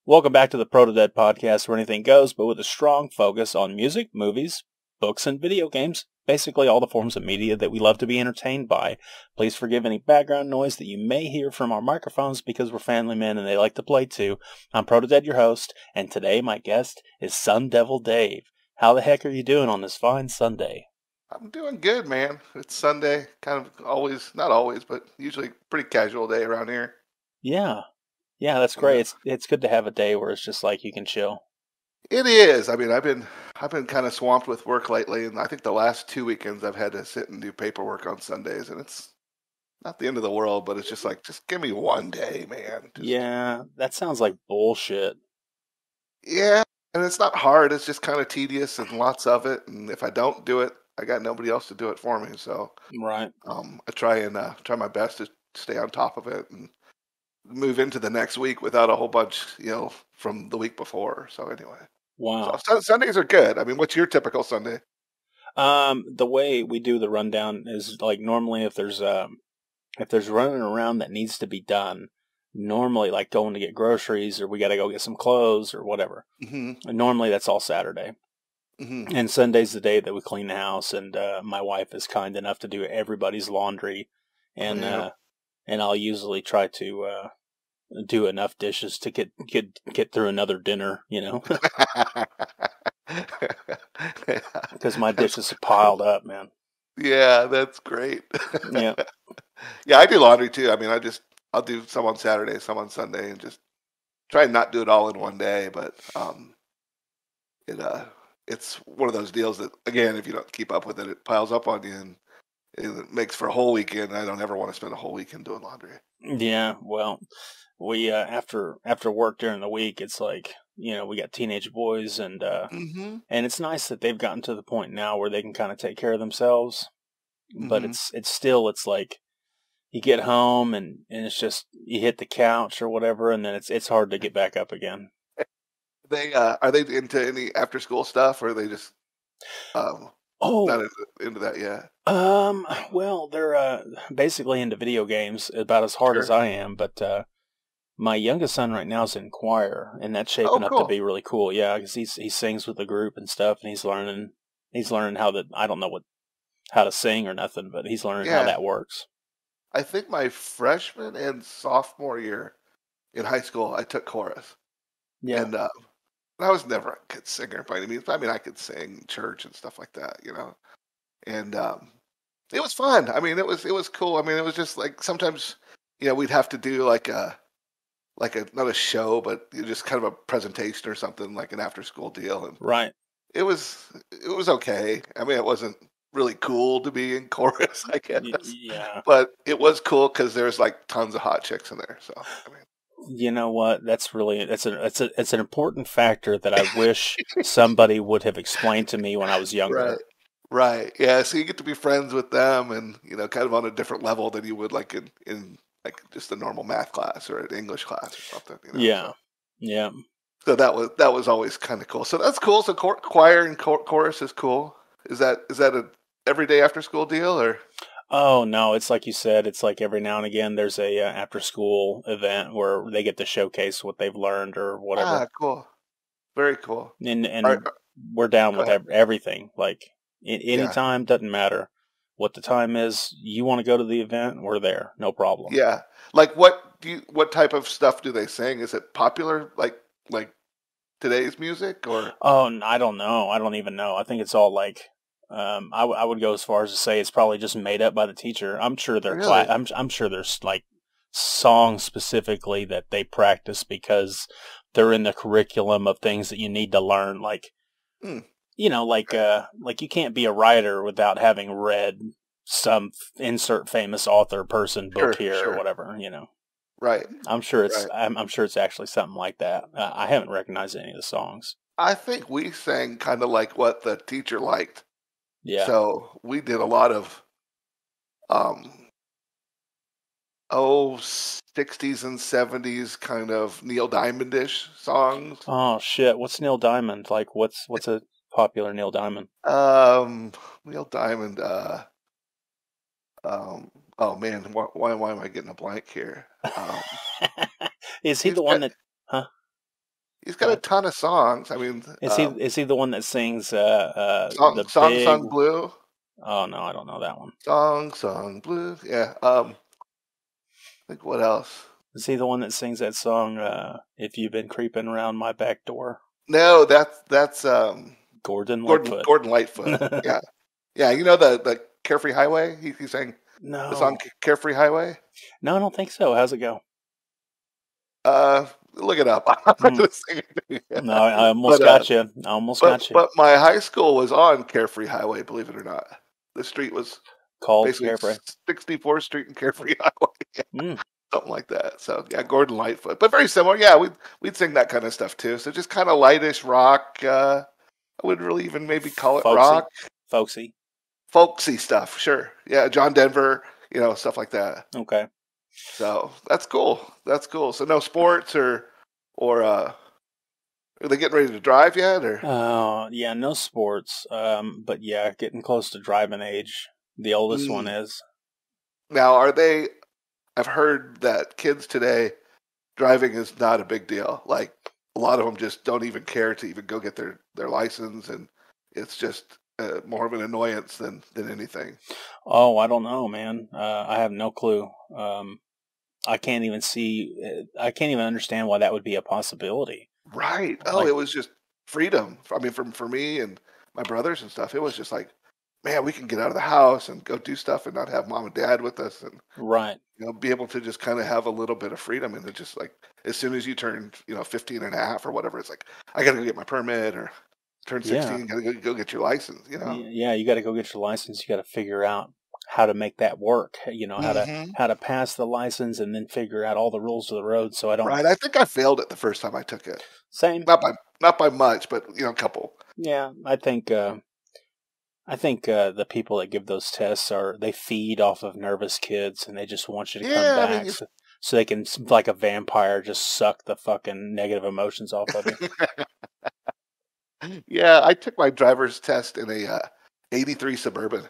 Welcome back to the Protodead podcast where anything goes, but with a strong focus on music, movies, books, and video games. Basically all the forms of media that we love to be entertained by. Please forgive any background noise that you may hear from our microphones because we're family men and they like to play too. I'm Protodead, your host, and today my guest is SunDevilDave. How the heck are you doing on this fine Sunday? I'm doing good, man. It's Sunday, kind of always, not always, but usually pretty casual day around here. Yeah, that's You know, great. It's good to have a day where it's just like you can chill. it is. I mean, I've been kind of swamped with work lately, and I think the last 2 weekends I've had to sit and do paperwork on Sundays, and it's not the end of the world, but it's just like, just give me one day, man. Just Yeah, that sounds like bullshit. yeah, and it's not hard. It's just kind of tedious and lots of it, and if I don't do it, I got nobody else to do it for me. So Right. I try my best to stay on top of it and move into the next week without a whole bunch, from the week before. So anyway, so Wow. Sundays are good. I mean, what's your typical Sunday? The way we do the rundown is like normally if there's running around that needs to be done, normally like going to get groceries or we got to go get some clothes or whatever. Hmm. And normally that's all Saturday. Hmm. And Sunday's the day that we clean the house and my wife is kind enough to do everybody's laundry Oh and yeah. and I'll usually try to do enough dishes to get through another dinner, because my That's dishes are piled up, man. yeah, that's great. Yeah. Yeah, I do laundry too. I mean, I'll do some on Saturday, some on Sunday, and just try and not do it all in one day. But it it's one of those deals that again, if you don't keep up with it, it piles up on you and it makes for a whole weekend. I don't ever want to spend a whole weekend doing laundry. Yeah, well, we after work during the week, it's like we got teenage boys, Hmm. and it's nice that they've gotten to the point now where they can kind of take care of themselves. But Hmm. it's like you get home and it's just you hit the couch or whatever, and then it's hard to get back up again. They are they into any after school stuff, or are they just um not Oh, into that yet? well, they're basically into video games about as hard as Sure. I am, but my youngest son right now is in choir, and that's Oh, shaping up to cool. be really cool. Yeah, because he sings with the group and stuff, and he's learning how to I don't know how to sing or nothing, but he's learning how Yeah, that works. I think my freshman and sophomore year in high school, I took chorus, Yeah, and I was never a good singer by any means. I mean, I could sing in church and stuff like that, and it was fun. I mean, it was cool. I mean, it was just like sometimes, we'd have to do like a not a show, but just kind of a presentation or something like an after school deal, and right. it was okay. I mean, it wasn't really cool to be in chorus, I guess, Yeah. but it was cool because there's like tons of hot chicks in there. So I You know what? That's really it's an important factor that I wish somebody would have explained to me when I was right, younger. right, yeah. So you get to be friends with them, and kind of on a different level than you would like in like just a normal math class or an English class or something. Yeah, So yeah. that was always kind of cool. So that's cool. So choir and chorus is cool. Is that a everyday after school deal or? Oh no, it's like you said. It's like every now and again there's a after school event where they get to showcase what they've learned or whatever, Ah, cool. Very cool. All and right, we're down go with ahead. everything. Like any Yeah, time doesn't matter what the time is. You want to go to the event, we're there, no problem. yeah. Like, what type of stuff do they sing? Is it popular like today's music or? Oh, I don't know. I don't even know. I think it's all like, I would go as far as to say it's probably just made up by the teacher. I'm sure they're Really? I'm sure there's like songs specifically that they practice because they're in the curriculum of things that you need to learn. Like, Hmm. like you can't be a writer without having read some insert famous author person book Sure, here or sure. whatever. Right, right. I'm sure it's actually something like that. I haven't recognized any of the songs. I think we sang kind of like what the teacher liked. Yeah. So we did a lot of um oh 60s and 70s kind of Neil Diamond-ish songs. Oh shit! What's Neil Diamond like? What's a popular Neil Diamond? Um Neil Diamond oh man, why am I getting a blank here? Is he He's the one got that? Huh? He's got a ton of songs. I mean, Is he the one that sings song the song big? song blue, Oh no, I don't know that one. song blue. Yeah. I think what else? Is he the one that sings that song? If you've been creeping around my back door. No, that's Gordon Gordon Lightfoot. Gordon Lightfoot. Yeah, yeah. You know the Carefree Highway. He sang the song No, Carefree Highway. no, I don't think so. How's it go? Look it up. I'm not Hmm. gonna sing it. No, I almost But got you. I almost got you. but my high school was on Carefree Highway. Believe it or not, the street was Called basically Carefree. 64th Street and Carefree Highway. Mm. Something like that. So yeah, Gordon Lightfoot, but very similar. Yeah, we'd sing that kind of stuff too. So just kind of lightish rock. I wouldn't really even maybe call it Folksy. rock, Folksy. folksy stuff. Sure, yeah, John Denver, stuff like that. Okay. So that's cool. That's cool. So no sports or are they getting ready to drive yet? Or Yeah, no sports. But yeah, getting close to driving age. The oldest one is. Now are they? I've heard that kids today driving is not a big deal. Like a lot of them just don't even care to even go get their license, and it's just more of an annoyance than anything. Oh, I don't know, man. I have no clue. I can't even see. I can't even understand why that would be a possibility. Right. Oh, Like, it was just freedom. I mean, for me and my brothers and stuff, it was just like, man, we can get out of the house and go do stuff and not have mom and dad with us, and right. be able to just kind of have a little bit of freedom. And it just like as soon as you turn 15 and a half or whatever, it's like I gotta go get my permit, or turn Yeah. 16, gotta go get your license. Yeah, you got to go get your license. You got to figure out how to make that work. How to pass the license and then figure out all the rules of the road. So I don't. Right. I think I failed it the first time I took it. Same. Not by much, but a couple. Yeah, I think. The people that give those tests they feed off of nervous kids, and they just want you to come I back mean, so they can, like a vampire, just suck the fucking negative emotions off of you. yeah, I took my driver's test in a '83 Suburban.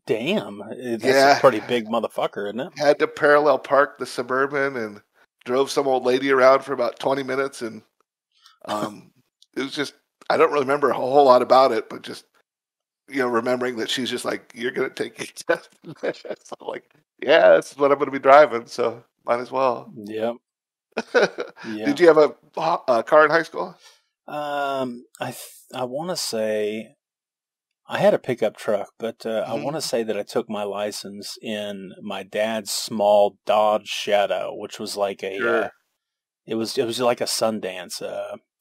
Damn, that's Yeah, a pretty big motherfucker, isn't it? had to parallel park the Suburban and drove some old lady around for about 20 minutes, and it was just I don't really remember a whole lot about it, but just remembering that she's just like, you're gonna take your test. So I'm like, yeah, that's what I'm gonna be driving, so might as well. Yep. Yeah. Did you have a car in high school? I want to say I had a pickup truck, but I want to say that I took my license in my dad's small Dodge Shadow, which was like Sure. it was like a Sundance.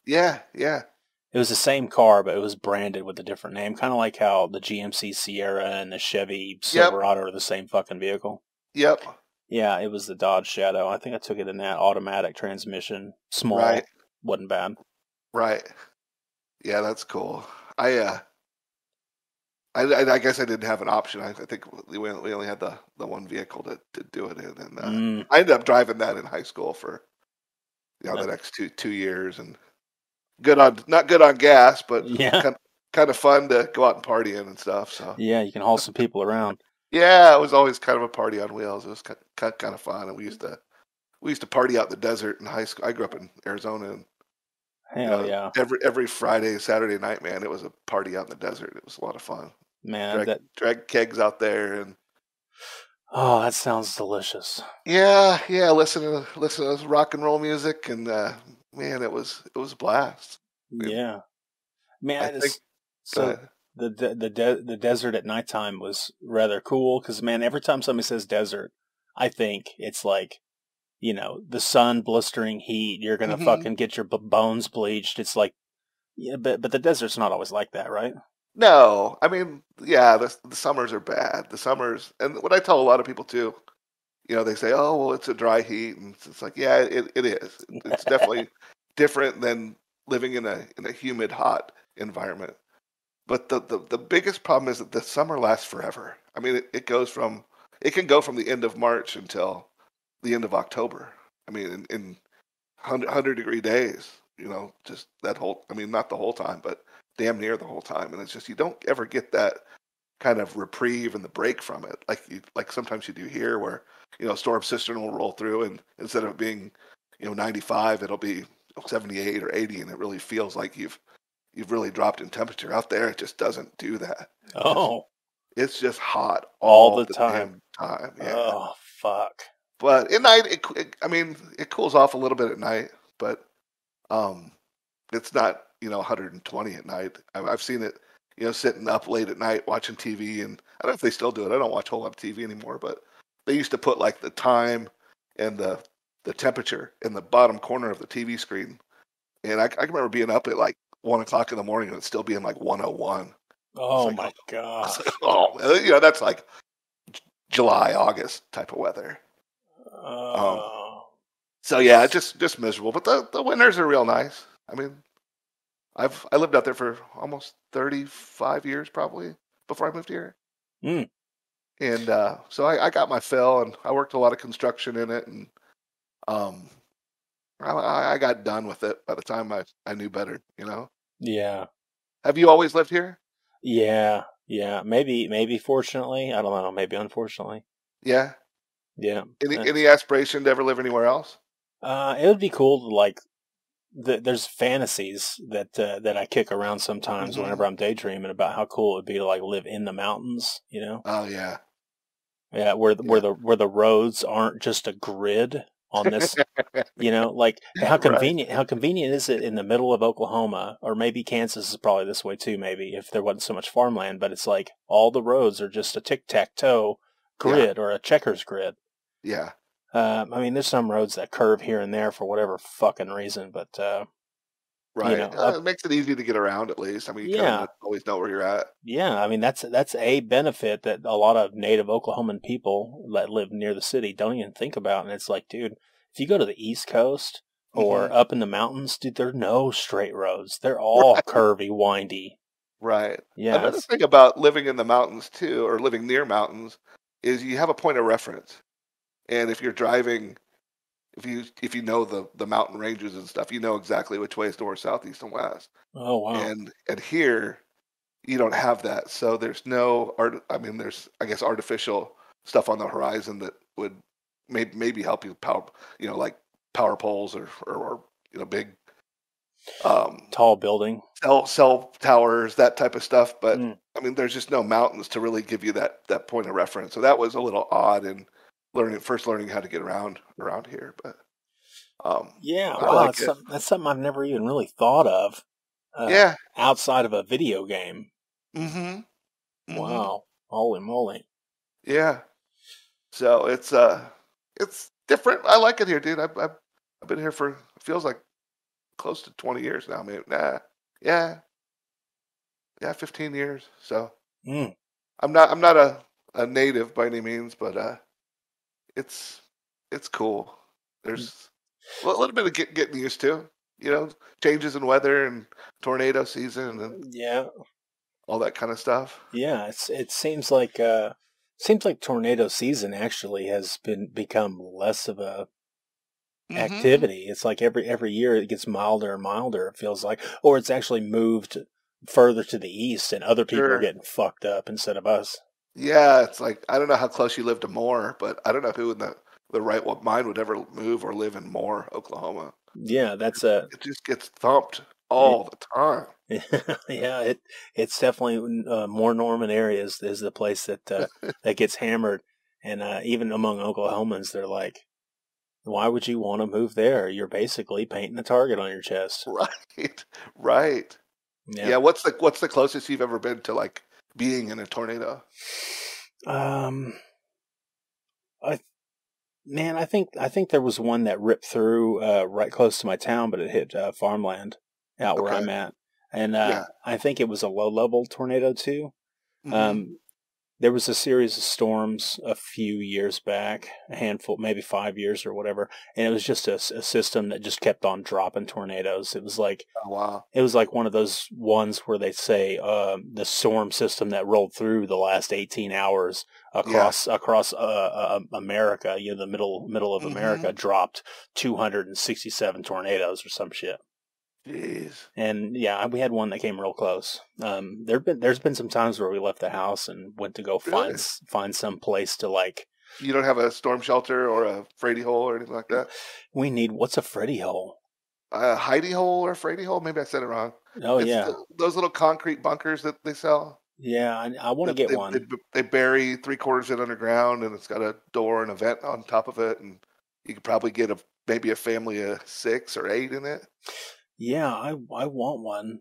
Yeah. It was the same car, but it was branded with a different name, kind of like how the GMC Sierra and the Chevy Silverado are the same fucking vehicle. Yep. Yeah, it was the Dodge Shadow. I think I took it in that automatic transmission, small, Right. wasn't bad. Right. Yeah, that's cool. I guess I didn't have an option. I think we only had the one vehicle to do it in, and I ended up driving that in high school for the next two years, and not good on gas, but yeah, kind of fun to go out and party in and stuff. So yeah, you can haul some people around. yeah, it was always kind of a party on wheels. It was kind of fun, and we used to party out in the desert in high school. I grew up in Arizona, and Hell yeah, every Friday, Saturday night, man, it was a party out in the desert. It was a lot of fun. Man, drag kegs out there, and that sounds delicious. Yeah. Listen to rock and roll music, and man, it was a blast. Yeah, man. I think So the desert at nighttime was rather cool because, man, every time somebody says desert, I think it's like, the sun, blistering heat. You're gonna fucking get your bones bleached. It's like, yeah, but the desert's not always like that, right? No, I mean, yeah, the summers are bad. The summers, and what I tell a lot of people too, they say, "Oh, well, it's a dry heat," and it's like, yeah, it is. It's definitely different than living in a humid, hot environment. But the biggest problem is that the summer lasts forever. I mean, it can go from the end of March until the end of October. I mean, in 100-degree days, just that whole. I mean, not the whole time, but damn near the whole time. And it's just you don't ever get that kind of reprieve and the break from it, like sometimes you do here, where storm system will roll through, and instead of being 95, it'll be 78 or 80, and it really feels like you've really dropped in temperature. Out there, it just doesn't do that. Oh, It's just hot all all the the time. damn time. Yeah. Oh, fuck. But at night, I mean, it cools off a little bit at night, but um, it's not 120 at night. I've seen it, sitting up late at night watching TV, and I don't know if they still do it. I don't watch a whole lot of TV anymore, but they used to put like the time and the temperature in the bottom corner of the TV screen, and I can remember being up at like 1 o'clock in the morning and it still being like 101. Oh Like, my gosh. That's like July, August type of weather. So yeah, just miserable. But the winters are real nice. I mean, I lived out there for almost 35 years probably before I moved here. Mm. And so I got my fill, and I worked a lot of construction in it, and I got done with it by the time I knew better. Yeah. Have you always lived here? Yeah. Yeah. Maybe fortunately. I don't know. Maybe unfortunately. Yeah. Yeah. Any aspiration to ever live anywhere else? It would be cool to like. There's fantasies that I kick around sometimes whenever I'm daydreaming about how cool it would be to like live in the mountains. Oh yeah. Yeah, where the roads aren't just a grid on this. Like how convenient Right. how convenient is it in the middle of Oklahoma, or maybe Kansas is probably this way too, maybe if there wasn't so much farmland, but it's like all the roads are just a tic-tac-toe Yeah. grid or a checkers grid. Yeah. I mean, there's some roads that curve here and there for whatever fucking reason, but Right. up, It makes it easy to get around at least. I mean, you kind yeah, of always know where you're at. yeah. I mean, that's a benefit that a lot of native Oklahoman people that live near the city don't even think about. And it's like, dude, if you go to the East Coast or Mm-hmm. up in the mountains, dude, there are no straight roads. They're all curvy, windy. Right. Yeah, Another thing about living in the mountains too, or living near mountains, is you have a point of reference. And if you're driving, if you know the mountain ranges and stuff, you know exactly which way is north, south, east, and west. oh wow, And here you don't have that. So there's no art. I mean, there's I guess artificial stuff on the horizon that would maybe help you power, like power poles or big tall building. cell towers, that type of stuff. But Mm. I mean, there's just no mountains to really give you that point of reference. So that was a little odd in learning how to get around here. But Yeah, I wow, like it. that's something I've never even really thought of Yeah. outside of a video game. Mm-hmm. Mm-hmm. Wow, holy moly. Yeah. So it's different. I like it here, dude. I've been here for feels like close to 20 years now, maybe. Nah. Yeah. Yeah, 15 years. So Mm. I'm not a native by any means, but it's cool. There's a little bit of getting used to, changes in weather and tornado season and Yeah, all that kind of stuff. yeah. It seems like tornado season actually has become less of a Mm-hmm. activity. It's like every year it gets milder and milder. It feels like, or it's actually moved further to the east, and other people are Sure. getting fucked up instead of us. Yeah, it's like I don't know how close you live to Moore, but I don't know who in the right mind would ever move or live in Moore, Oklahoma. Yeah, that's a It just gets thumped it. all the time. Yeah, it's definitely more Norman areas is the place that gets hammered, and even among Oklahomans, they're like, "Why would you want to move there? You're basically painting a target on your chest." Right, right. Yeah. Yeah, what's the closest you've ever been to like being in a tornado? Um. I Man, I think there was one that ripped through right close to my town, but it hit farmland out where Okay, I'm at, and yeah. I think it was a low level tornado too. Mm-hmm. Um, there was a series of storms a few years back, a handful, maybe 5 years or whatever, and it was just a system that just kept on dropping tornadoes. Oh wow. It was like one of those ones where they say the storm system that rolled through the last 18 hours Yeah. across America, the middle of Mm-hmm. America, dropped 267 tornadoes or some shit. Jeez. And yeah, we had one that came real close. There's been some times where we left the house and went to go Really? find some place to like. You don't have a storm shelter or a Freddy hole or anything like that? What's a Freddy hole? hidey hole or freighty hole. Maybe I said it wrong. Oh It's yeah, those little concrete bunkers that they sell. yeah. I want to That get they one. they bury 3/4 of it underground, and it's got a door and a vent on top of it, and you could probably get maybe a family of 6 or 8 in it. Yeah, I want one.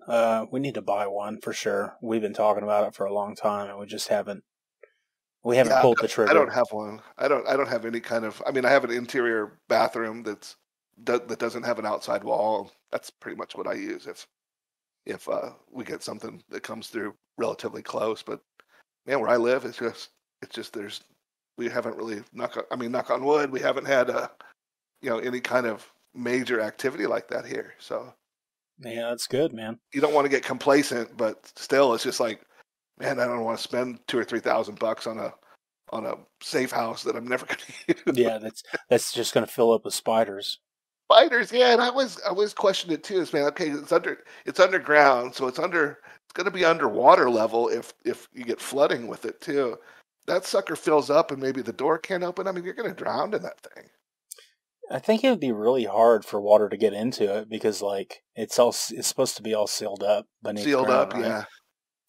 We need to buy one for sure. We've been talking about it for a long time, and we haven't Yeah, pulled the I don't trigger. have one. I don't have any kind of. I mean, I have an interior bathroom that doesn't have an outside wall. That's pretty much what I use if we get something that comes through relatively close. But man, where I live, it's just we haven't really knock on wood, we haven't had any kind of major activity like that here. So Yeah, that's good, man. you don't want to get complacent, but still, it's just like, man, I don't want to spend 2 or 3 thousand bucks on a safe house that I'm never going to use. Yeah, that's just gonna fill up with spiders. Spiders, yeah, and I was questioning it too. Is man, okay, it's underground, so it's going to be underwater level if you get flooding with it too. That sucker fills up and maybe the door can't open. I mean, you're going to drown in that thing. I think it would be really hard for water to get into it because like it's supposed to be all sealed up beneath Sealed ground, up, right? yeah,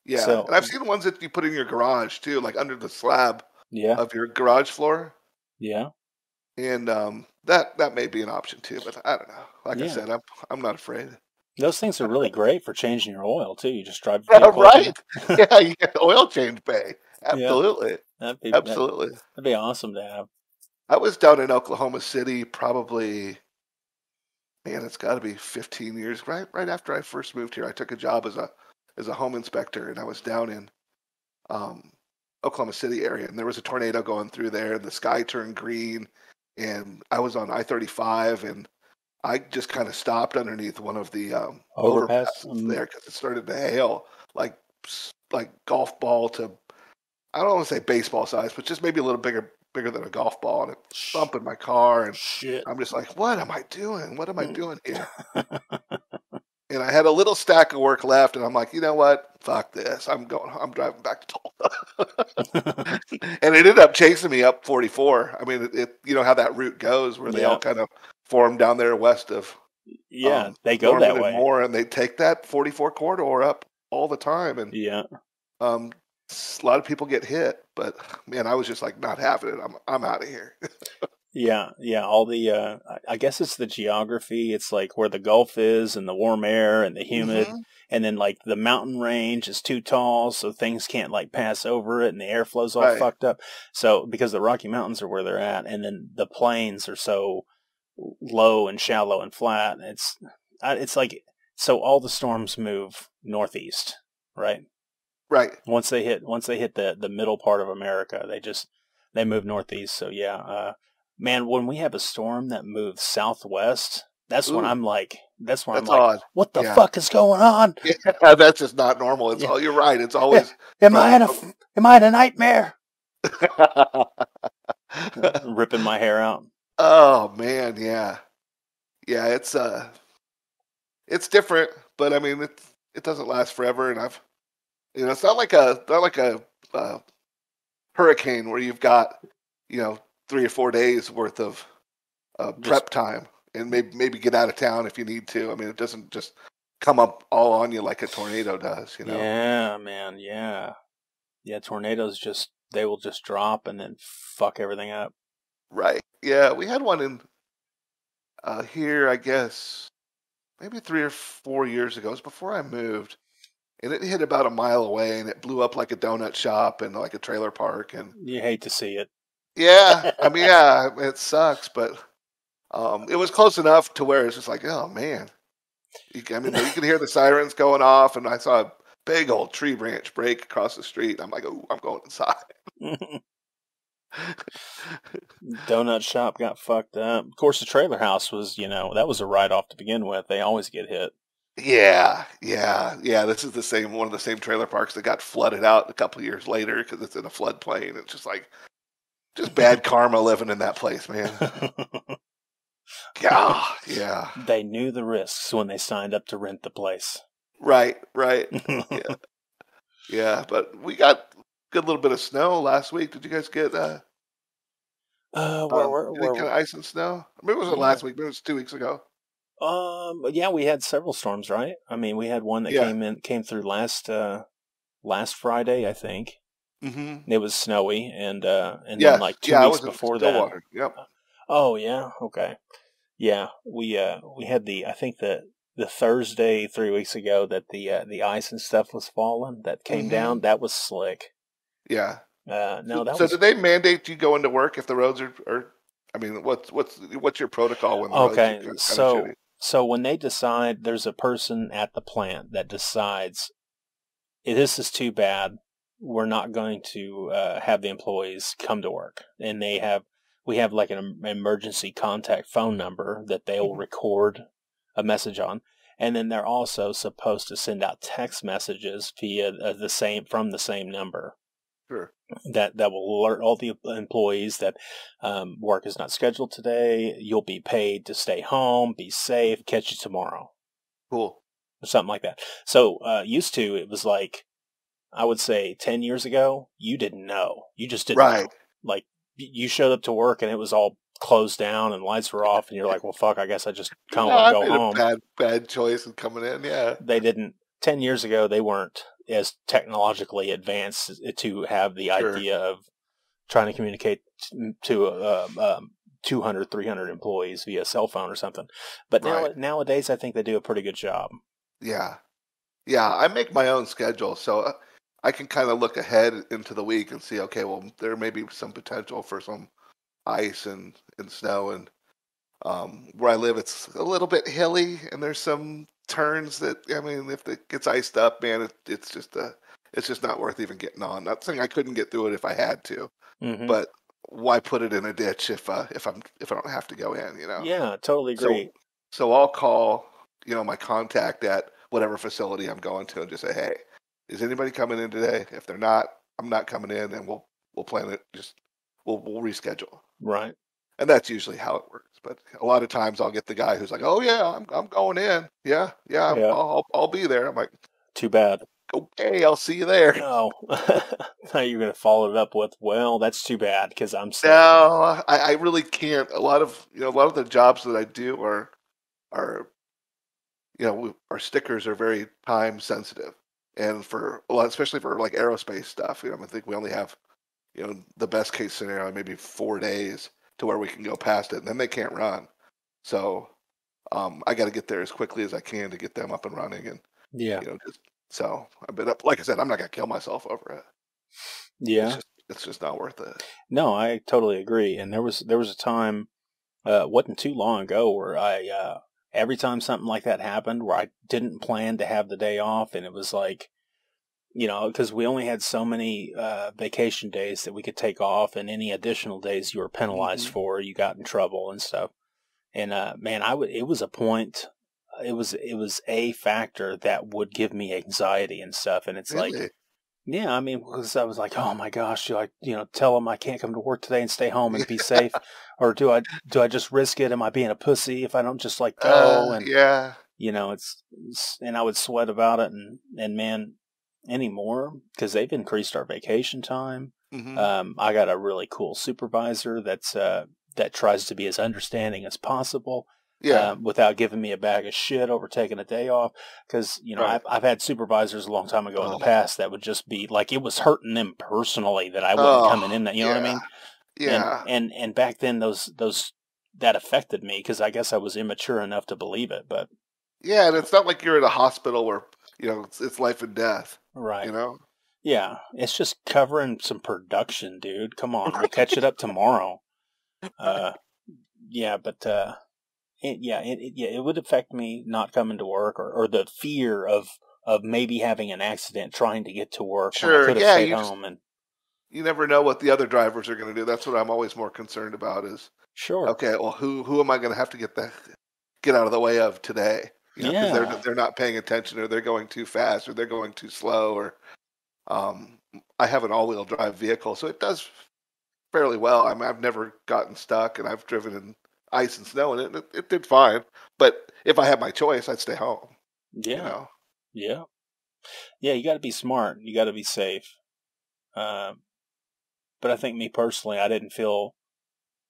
yeah. And So I've seen ones that you put in your garage too, like under the slab yeah, of your garage floor, yeah, and that may be an option too. But I don't know. Like I yeah. said, I'm not afraid. Those things are really great for changing your oil too. You just drive your vehicle up in Right? there. Yeah, you get oil change bay. Yeah, Absolutely, that'd absolutely. be awesome to have. I was down in Oklahoma City probably, man, it's got to be 15 years. Right after I first moved here, I took a job as a home inspector, and I was down in um, Oklahoma City area, and there was a tornado going through there, and the sky turned green, and I was on I-35, and I just kind of stopped underneath one of the Overpass. overpasses there because it started to hail like golf ball to, I don't want to say baseball size, but just maybe a little bigger than a golf ball, and it thumping my car, and Shit. I'm just like, what am I doing? What am I doing here? And I had a little stack of work left, and I'm like, you know what? Fuck this. I'm driving back to Tulsa. And it ended up chasing me up 44. I mean, you know how that route goes, where they all Yeah, kind of form down there west of yeah. They go Norman that and way. Moore, and they take that 44 corridor up all the time. And Yeah. a lot of people get hit, but man, I was just like not having it. I'm out of here. Yeah, yeah, all the I guess it's the geography. It's like where the Gulf is and the warm air and the humid, Hmm. and then like the mountain range is too tall, so things can't like pass over it, and the airflow's all Right, fucked up. So because the Rocky Mountains are where they're at, and then the plains are so low and shallow and flat, it's like so all the storms move northeast, right? right. Once they hit the middle part of America, they move northeast. So yeah, man, when we have a storm that moves southwest, Ooh, that's when I'm that's like, odd. what the Yeah, fuck is going on? yeah, that's just not normal. It's Yeah, all. You're right. It's yeah. always Am from. I in a am I in a nightmare? Ripping my hair out. Oh man, yeah, yeah. It's different, but I mean, it doesn't last forever, and it's not like a uh, hurricane where you've got 3 or 4 days worth of Just prep time, and maybe get out of town if you need to. I mean, it doesn't just come up all on you like a tornado does. yeah, man, yeah, yeah. Tornadoes they will just drop and then fuck everything up. Right? Yeah, we had one in here, I guess, maybe 3 or 4 years ago. It was before I moved, and it hit about a mile away, and it blew up like a donut shop and like a trailer park, and You hate to see it. yeah, I mean, yeah, it sucks, but it was close enough to where it's just like, oh man, I mean, you can hear the sirens going off, and I saw a big old tree branch break across the street. I'm like, oh, I'm going inside. Donut shop got fucked up. Of course, the trailer house was, that was a write-off to begin with. They always get hit. Yeah, yeah, yeah. This is one of the same trailer parks that got flooded out a couple of years later because it's in a floodplain. It's just like, just bad karma living in that place, man. Yeah, yeah. They knew the risks when they signed up to rent the place. Right, right. Yeah, yeah. But we got a good little bit of snow last week. Did you guys get where any kind of ice and snow? Maybe it wasn't yeah. last week. Maybe it was 2 weeks ago. Yeah, we had several storms, right? I mean, we had one that Yeah. came through last Friday, I think. Mm-hmm. It was snowy, and then Yes. like two Yeah, I weeks was in before that. Stillwater. Yep. Oh yeah, okay, yeah. We had I think the Thursday 3 weeks ago that the ice and stuff was falling that came Mm-hmm. down. That was slick. Yeah. No, that So was did they mandate you go into work if the roads are I mean, what's your protocol when the roads are okay. kind of shitty? So when they decide, there's a person at the plant that decides, this is too bad. We're not going to have the employees come to work. And we have like an emergency contact phone number that they'll Mhm. record a message on. And then they're also supposed to send out text messages via from the same number Sure. that will alert all the employees that work is not scheduled today. You'll be paid to stay home, be safe, catch you tomorrow, Cool. or something like that. So used to, it was like, I would say 10 years ago, you didn't know. You just didn't Right. know. Like, you showed up to work and it was all closed down and lights were off, and you're like, well, fuck, I guess I just kind of No, want to I go made a home. bad choice in coming in. Yeah. They didn't. 10 years ago, they weren't as technologically advanced to have the Sure. idea of trying to communicate to 200, 300 employees via cell phone or something. But Right. nowadays, I think they do a pretty good job. Yeah. Yeah. I make my own schedule, so I can kind of look ahead into the week and see. Okay, well, there may be some potential for some ice and snow, and where I live, it's a little bit hilly, and there's some turns that I mean, if it gets iced up, man, it's just not worth even getting on. Not saying I couldn't get through it if I had to, Hmm. but why put it in a ditch if if I don't have to go in, Yeah, totally So agree. so I'll call my contact at whatever facility I'm going to and just say, hey, is anybody coming in today? If they're not, I'm not coming in, and we'll plan it. Just we'll reschedule. Right. And that's usually how it works. But a lot of times I'll get the guy who's like, "Oh yeah, I'm going in. Yeah, yeah, Yeah. I'll be there." I'm like, Too bad. "Okay, I'll see you there." Oh, now you're going to follow it up with, well, that's too bad because I'm staying. No, I really can't. A lot of the jobs that I do are our stickers are very time sensitive, and for a lot, especially for like aerospace stuff. I think we only have the best case scenario maybe 4 days to where we can go past it, and then they can't run. So I got to get there as quickly as I can to get them up and running, and Yeah. just so I've been up. Like I said, I'm not gonna kill myself over it. Yeah. It's just not worth it. No, I totally agree. And there was a time, wasn't too long ago, where I every time something like that happened, where I didn't plan to have the day off, and it was like, because we only had so many vacation days that we could take off, and any additional days you were penalized Hmm. for, you got in trouble and stuff. And man, it was a point. It was a factor that would give me anxiety and stuff. And it's like, Really? yeah, I mean, because I was like, oh my gosh, do I, tell them I can't come to work today and stay home and be safe, or do I just risk it? Am I being a pussy if I don't just like go? And Yeah. and I would sweat about it, and man, anymore, because they've increased our vacation time. Hmm. I got a really cool supervisor that tries to be as understanding as possible, Yeah. without giving me a bag of shit over taking a day off. Because Right. I've had supervisors a long time ago in the Oh. past that would just be like, it was hurting them personally that I wasn't Oh. coming in. That, you know what I Yeah. mean? And Yeah. and back then, those that affected me because I guess I was immature enough to believe it. But Yeah. And it's not like you're in a hospital where it's life and death. You right. know. Yeah, it's just covering some production, dude. Come on, we'll catch it up tomorrow. Uh, yeah, but it would affect me not coming to work, or the fear of maybe having an accident trying to get to work when I Sure. could have Yeah. stayed home. And You never know what the other drivers are going to do. That's what I'm always more concerned about. Is sure, okay. Well, who am I going to have to get out of the way of today? Because yeah, they're not paying attention, or they're going too fast, or they're going too slow, or um, I have an all-wheel drive vehicle, so it does fairly well. I've never gotten stuck, and I've driven in ice and snow, and it did fine. But if I had my choice, I'd stay home. You yeah, know. yeah, yeah. You got to be smart. You got to be safe. Um, but I think me personally, I didn't feel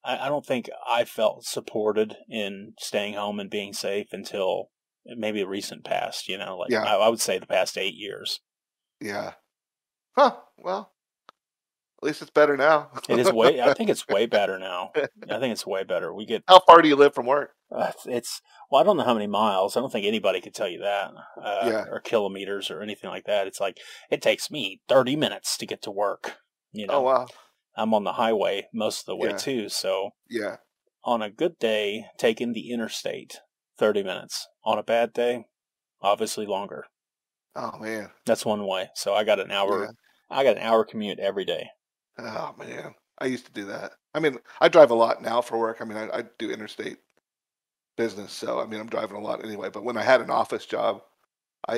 I don't think I felt supported in staying home and being safe until maybe the recent past, like Yeah. I would say the past 8 years. Yeah. Huh. Well, at least it's better now. I think it's way better now. I think it's way better. We get, How far do you live from work? well, I don't know how many miles. I don't think anybody could tell you that, Yeah. or kilometers or anything like that. It's like, it takes me 30 minutes to get to work. Oh, wow. I'm on the highway most of the way Yeah. too. So Yeah. on a good day, taking the interstate, 30 minutes. On a bad day, obviously longer. Oh, man. That's one way. So I got an hour. Yeah. I got an hour commute every day. Oh, man. I used to do that. I mean, I drive a lot now for work. I mean, I do interstate business, so I mean, I'm driving a lot anyway. But when I had an office job, I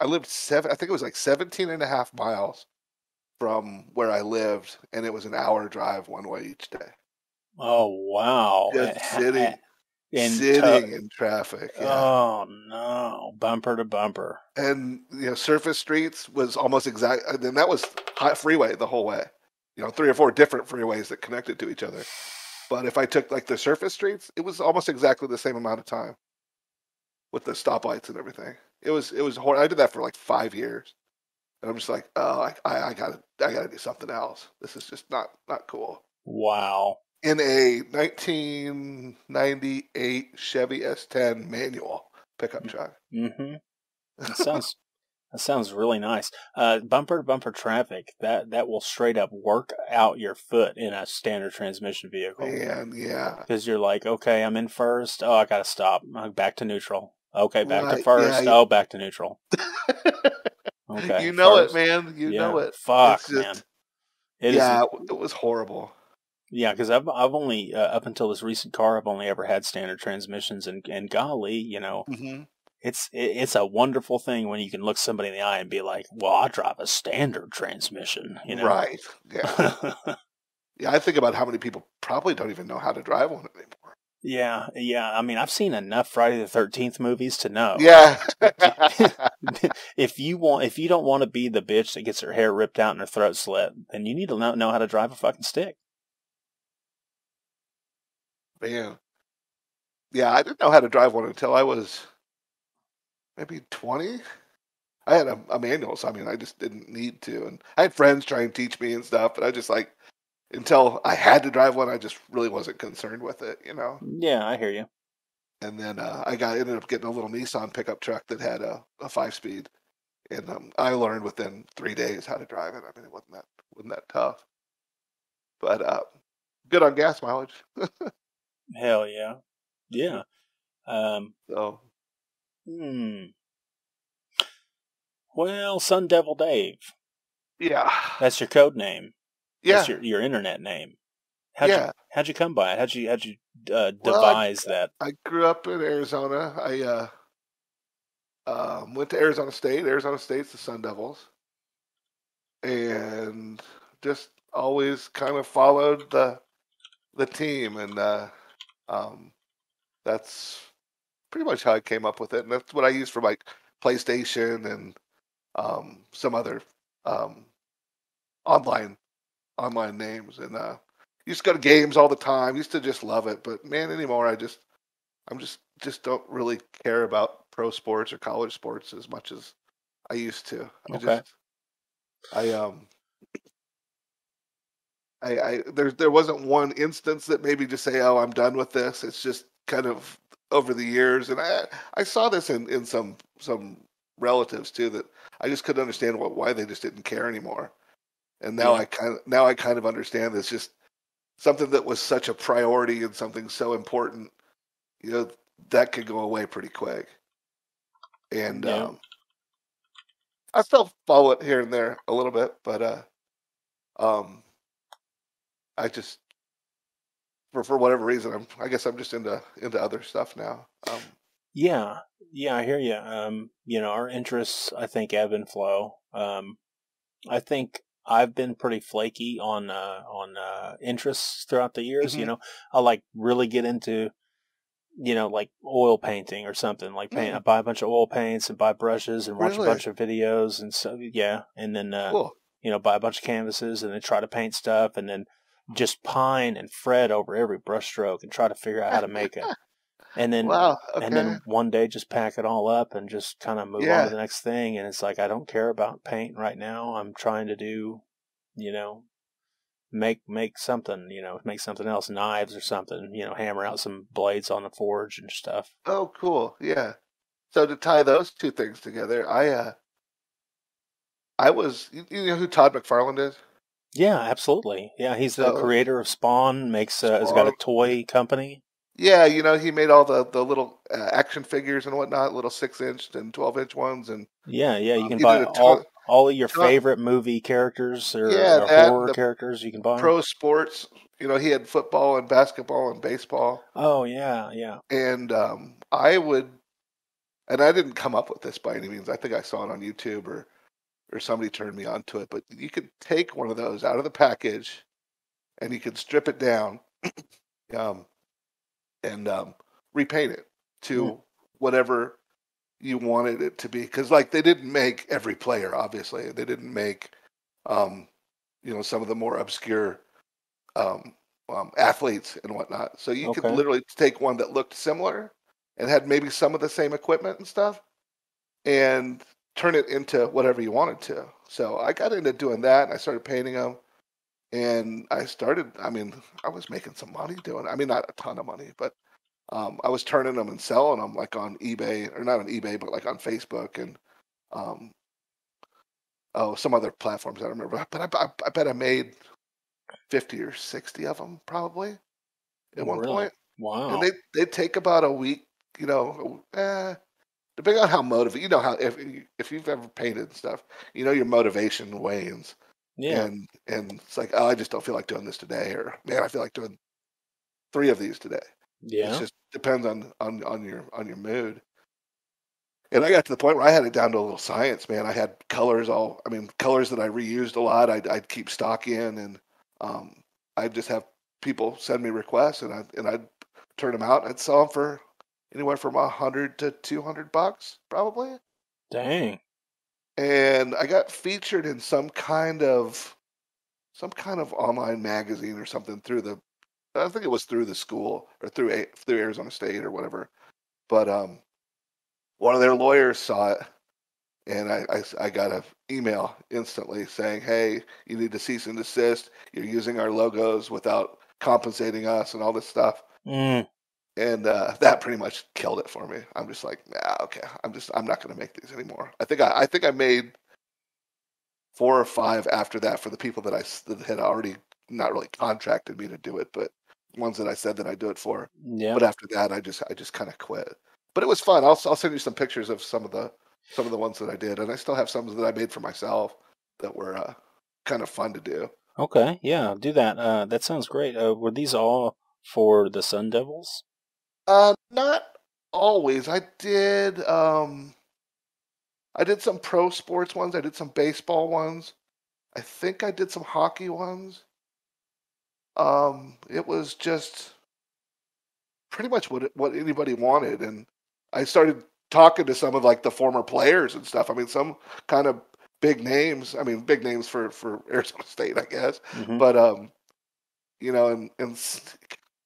lived I think it was like 17 and a half miles from where I lived, and it was an hour drive one way each day. Oh wow! Just sitting in traffic. Yeah. Oh no! Bumper to bumper. And surface streets was almost exact. Then that was hot freeway the whole way. 3 or 4 different freeways that connected to each other. But if I took like the surface streets, it was almost exactly the same amount of time with the stoplights and everything. It was horrible. I did that for like 5 years, and I'm just like, oh, I gotta do something else. This is just not cool. Wow. In a 1998 Chevy S10 manual pickup truck. Mm-hmm. That sounds really nice. Bumper to bumper traffic, that will straight up work out your foot in a standard transmission vehicle. Man, yeah. Because you're like, okay, I'm in first. Oh, I gotta stop. Back to neutral. Okay, back to Right, first. yeah. Oh, back to neutral. Okay. You know first. it, man. You know it. Fuck, It's just, man. it was horrible. Yeah, because I've only up until this recent car, I've only ever had standard transmissions, and golly, Mm-hmm. it's a wonderful thing when you can look somebody in the eye and be like, well, I drive a standard transmission, Right. Yeah. Yeah, I think about how many people probably don't even know how to drive one anymore. Yeah. I mean, I've seen enough Friday the 13th movies to know. Yeah. If you don't want to be the bitch that gets her hair ripped out and her throat slit, then you need to know how to drive a fucking stick. Man. Yeah, I didn't know how to drive one until I was maybe 20. I had a manual, so I mean, I just didn't need to. And I had friends try and teach me and stuff, but I just like, until I had to drive one, I just really wasn't concerned with it, Yeah, I hear you. And then I ended up getting a little Nissan pickup truck that had a 5-speed, and I learned within 3 days how to drive it. I mean, it wasn't that tough, but good on gas mileage. Hell yeah, yeah. So. Well, SunDevilDave. Yeah. That's your code name. Yeah. That's your internet name. How'd you come by it? How'd you devise that? I grew up in Arizona. I went to Arizona State. Arizona State's the Sun Devils, and just always kind of followed the team, and that's pretty much how I came up with it. And that's what I use for like PlayStation and some other online names. And used to go to games all the time. Used to just love it, but man, anymore I'm just don't really care about pro sports or college sports as much as I used to. There wasn't one instance that made me just say, oh, I'm done with this. It's just kind of over the years, and I saw this in some relatives too, that I just couldn't understand why they just didn't care anymore. And now I kind of understand this, just something that was such a priority and something so important, that could go away pretty quick. And I still follow it here and there a little bit, but I just for whatever reason I guess I'm just into other stuff now. Yeah, I hear you. Our interests, I think, ebb and flow. I think I've been pretty flaky on interests throughout the years. Mm-hmm. I'll like really get into, like oil painting or something. Like I buy a bunch of oil paints and buy brushes and watch a bunch of videos, and so and then cool. buy a bunch of canvases and then try to paint stuff, and then just pine and fret over every brushstroke and try to figure out how to make it. And Wow. and Okay. then one day just pack it all up and just kind of move on to Yeah. the next thing. And it's like, I don't care about paint right now. I'm trying to do, you know, make something, make something else, knives or something, hammer out some blades on the forge and stuff. Oh, cool. Yeah. So to tie those two things together, you know who Todd McFarlane is? Yeah, absolutely. Yeah, he's the So creator of Spawn, has got a Spawn. toy company. Yeah, you know, he made all the little action figures and whatnot, little 6-inch and 12-inch ones, and Yeah, you can he buy did a all of your ton. favorite movie characters Yeah, or that and horror the characters you can buy. pro sports. You know, he had football and basketball and baseball, Oh yeah, yeah. and I didn't come up with this by any means. I think I saw it on YouTube or somebody turned me onto it. But you could take one of those out of the package, and you could strip it down, um, and repaint it Mm, to whatever you wanted it to be. Because like they didn't make every player, obviously. They didn't make um, some of the more obscure um, athletes and whatnot. So you could okay. literally take one that looked similar and had maybe some of the same equipment and stuff, and turn it into whatever you wanted to. So I got into doing that, and I started painting them. And I mean, I was making some money doing it. I mean, not a ton of money, but I was turning them and selling them like on eBay, or not on eBay, but like on Facebook and um, some other platforms I don't remember. But I bet I made 50 or 60 of them probably at one Really? point. And Wow. they take about a week, depending on how motivated. You know how if you've ever painted and stuff, you know your motivation wanes, Yeah. and it's like, oh, I just don't feel like doing this today, or man, I feel like doing 3 of these today. It Yeah. just depends on your mood. And I got to the point where I had it down to a little science, man. I had colors that I reused a lot. I'd keep stock in, and I'd just have people send me requests, and I'd turn them out. And I'd sell them for anywhere from $100 to $200, probably. Dang. And I got featured in some kind of online magazine or something I think it was through the school or through Arizona State or whatever. But one of their lawyers saw it, and I got an email instantly saying, "Hey, you need to cease and desist. You're using our logos without compensating us and all this stuff." Mm, And that pretty much killed it for me. I'm just like, nah, okay. I'm not going to make these anymore. I think I made 4 or 5 after that for the people that had already not really contracted me to do it, but ones that I said that I do it for. yeah. But after that, I just kind of quit. But it was fun. I'll send you some pictures of some of the ones that I did, and I still have some that I made for myself that were kind of fun to do. Okay. Yeah. Do that. That sounds great. Were these all for the Sun Devils? Not always. I did some pro sports ones. I did some baseball ones. I think I did some hockey ones. It was just pretty much what anybody wanted, and I started talking to some of like the former players and stuff. I mean, some kind of big names. I mean, big names for Arizona State, I guess. Mm-hmm. But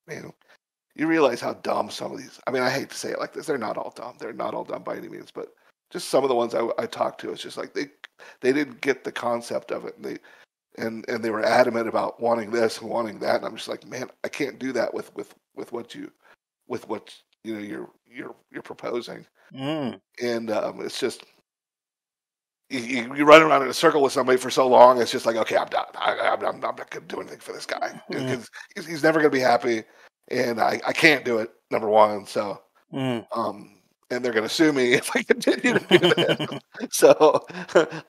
man, you realize how dumb some of these. I mean, I hate to say it like this. They're not all dumb. They're not all dumb by any means, but just some of the ones I talked to, it's just like they didn't get the concept of it, and they were adamant about wanting this and wanting that, and I'm just like, man, I can't do that with what you're proposing. Mm. And it's just you run around in a circle with somebody for so long. It's just like, okay, I'm done. I'm not going to do anything for this guy Mm. because he's never going to be happy, and I can't do it. Number one, so Mm. and they're going to sue me if I continue to do this. So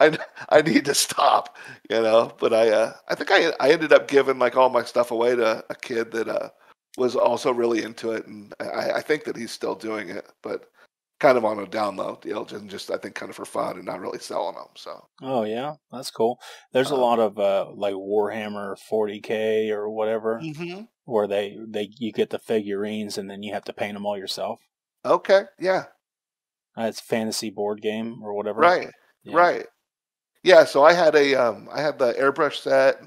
I need to stop, But I think I ended up giving like all my stuff away to a kid that was also really into it, and I think that he's still doing it, but kind of on a down low deal, just I think kind of for fun and not really selling them. So Oh yeah, that's cool. There's a um, lot of like Warhammer 40K or whatever, hmm where they you get the figurines and then you have to paint them all yourself. okay, yeah, It's fantasy board game or whatever. right, Yeah. right. Yeah, so I had the airbrush set,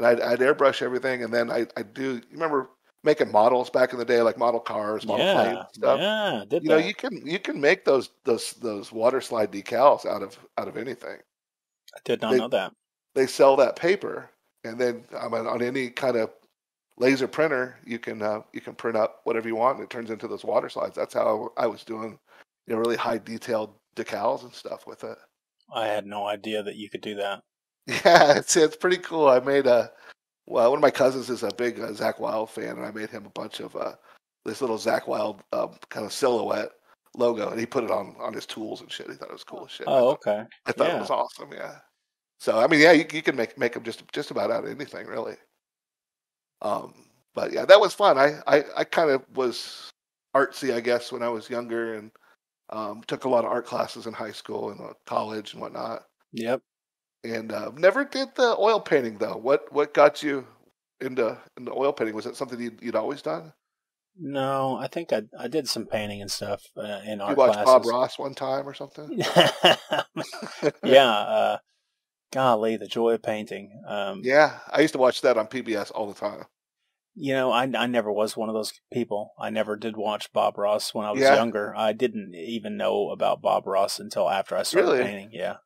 and I'd airbrush everything, and then I'd do. You remember making models back in the day, like model cars, model planes, Yeah, and stuff. yeah, I did You know, that. you can make those water slide decals out of anything. I did not They know that. they sell that paper, and then on any kind of laser printer, you can print out whatever you want, and it turns into those water slides. That's how I was doing, really high detailed decals and stuff with it. I had no idea that you could do that. Yeah, it's pretty cool. I made one of my cousins is a big Zach Wild fan, and I made him a bunch of this little Zach Wild kind of silhouette logo, and he put it on his tools and shit. He thought it was cool as shit. Oh, okay. I thought it Yeah. was awesome. Yeah. So I mean, yeah, you can make them just about out of anything, really. Um, but yeah, that was fun. I kind of was artsy, I guess, when I was younger, and took a lot of art classes in high school and college and whatnot. Yep. And never did the oil painting though. What got you into oil painting? Was it something you'd always done? No, I think I did some painting and stuff in Did you art watch Bob classes. Ross one time or something? Yeah. Golly, the joy of painting. Yeah, I used to watch that on PBS all the time. I never was one of those people. I never did watch Bob Ross when I was Yeah, younger. I didn't even know about Bob Ross until after I started really? painting. Yeah.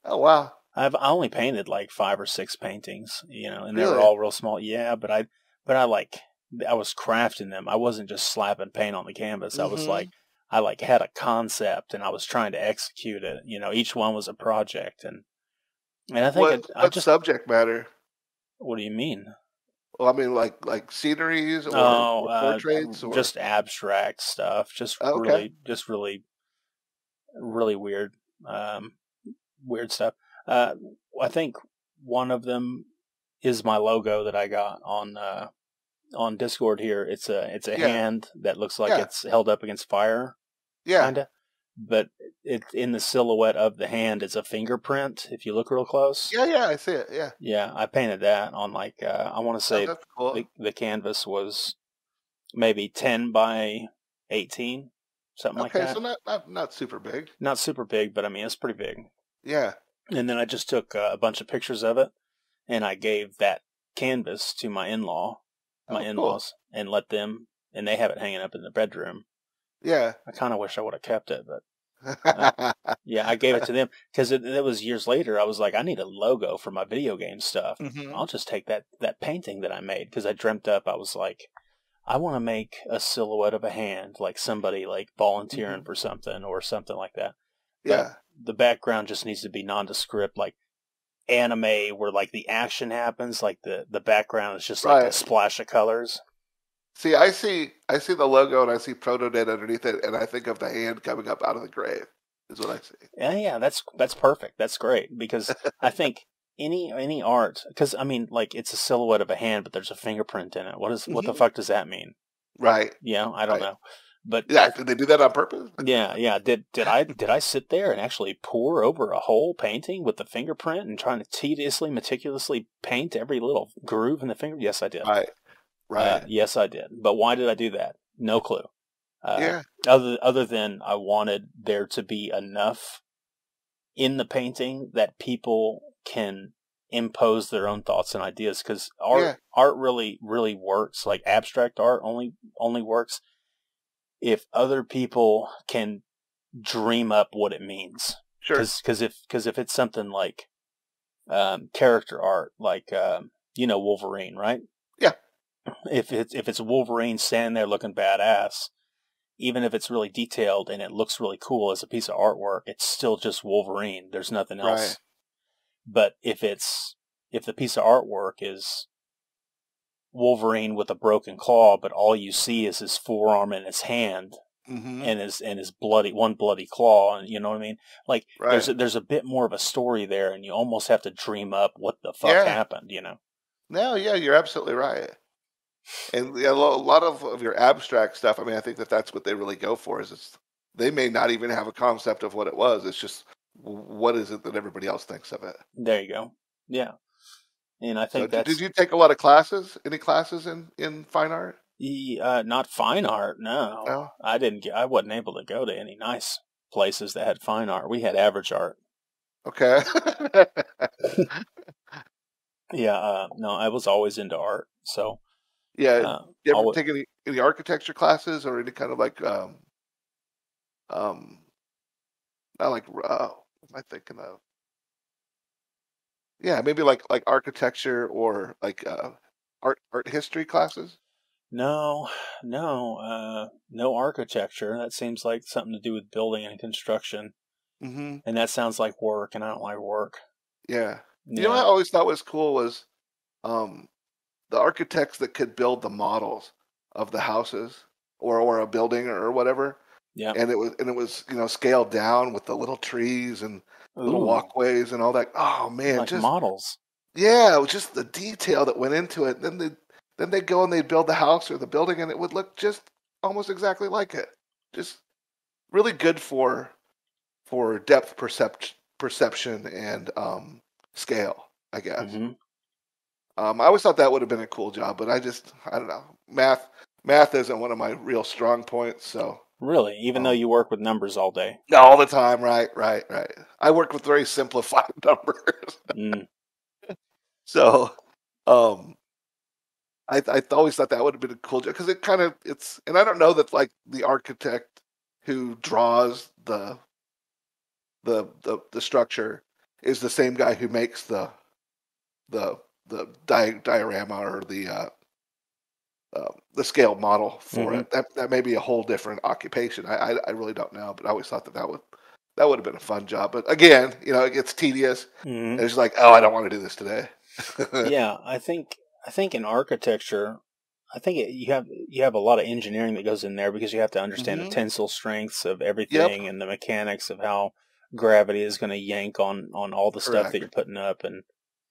Oh wow, I only painted like 5 or 6 paintings, and they were really? all real small. Yeah, I was crafting them. I wasn't just slapping paint on the canvas. Mm-hmm. I like had a concept and I was trying to execute it. Each one was a project, and I think I What just. subject matter? What do you mean? Well, I mean, like sceneries Oh, or portraits or. just abstract stuff. Oh, okay. Just really, really weird, um, weird stuff. I think one of them is my logo that I got on Discord here. It's a Yeah, hand that looks like yeah, it's held up against fire, yeah, kinda. But it's in the silhouette of the hand. It's a fingerprint. If you look real close, yeah, yeah. I see it. Yeah. yeah, I painted that on I want to Oh, say that's cool. the canvas was maybe 10 by 18, something like Okay, so that. not super big. Not super big, but I mean it's pretty big. Yeah. And then I just took a bunch of pictures of it, and I gave that canvas to my Oh, cool. in-laws, and let them, and they have it hanging up in the bedroom. Yeah. I kind of wish I would have kept it, but uh, yeah, I gave it to them because it was years later. I was like, I need a logo for my video game stuff. Hmm. I'll just take that painting that I made because I dreamt up. I was like, I want to make a silhouette of a hand, like somebody like volunteering Hmm. for something or something like that. But Yeah. the background just needs to be nondescript, like anime, where like the action happens, like the background is just like a Right. splash of colors. See, I see the logo and I see Protodead underneath it, and I think of the hand coming up out of the grave. Is what I see. Yeah, yeah, that's perfect. That's great because I think any art, because I mean, like it's a silhouette of a hand, but there's a fingerprint in it. What the Hmm. fuck does that mean? Right. I don't Right. know, but Yeah. Did they do that on purpose? yeah, yeah. Did I sit there and actually pour over a whole painting with the fingerprint and trying to tediously, meticulously paint every little groove in the finger? Yes, I did. Right. Right. Yes, I did. But why did I do that? No clue. Uh, Yeah. other than I wanted there to be enough in the painting that people can impose their own thoughts and ideas, because Yeah. art really works. Like abstract art only works if other people can dream up what it means. Sure. Because if it's something like character art, like Wolverine, right? Yeah. If it's Wolverine standing there looking badass, even if it's really detailed and it looks really cool as a piece of artwork, it's still just Wolverine. There's nothing Right. else. But if the piece of artwork is Wolverine with a broken claw, but all you see is his forearm and his hand Hmm. and his bloody claw, and you know what I mean? Like Right. there's a bit more of a story there, and you almost have to dream up what the fuck Yeah. happened. No. Yeah. You're absolutely right. And yeah, a lot of your abstract stuff. I mean, I think that's what they really go for. Is they may not even have a concept of what it was. It's just what is it that everybody else thinks of it. There you go. Yeah. And I So think did that's you take a lot of classes? Any classes in fine art? not fine art. No, No. I didn't get. I wasn't able to go to any nice places that had fine art. We had average art. Okay. Yeah, no, I was always into art, so Yeah. You ever always, take any architecture classes or any kind of like um not like what am I thinking of? Yeah, maybe like architecture or like art history classes. no, no architecture. That seems like something to do with building and construction, Mm-hmm. and that sounds like work, and I don't like work. Yeah. You know what Yeah, I always thought was cool was um the architects that could build the models of the houses or a building or whatever. yeah. And it was scaled down with the little trees and little Ooh, walkways and all that. Oh man, like just models. yeah, it was just the detail that went into it. Then they go and they'd build the house or the building and it would look just almost exactly like it. Just really good for depth perception and scale, I guess. Hmm. I always thought that would have been a cool job, but I don't know. Math isn't one of my real strong points, so Really, even though um, you work with numbers all day. all the time, right, right, right. I work with very simplified numbers, Mm, so um, I always thought that would have been a cool job because and I don't know that like the architect who draws the structure is the same guy who makes the diorama or the scale model for hmm. it. That may be a whole different occupation. I really don't know, but I always thought that would have been a fun job. But again, it gets tedious. Hmm. And it's like, oh, I don't want to do this today. Yeah, I think in architecture, you have a lot of engineering that goes in there because you have to understand the Hmm. tensile strengths of Yep. everything and the mechanics of how gravity is going to yank on all the stuff that you're Correct. putting up. And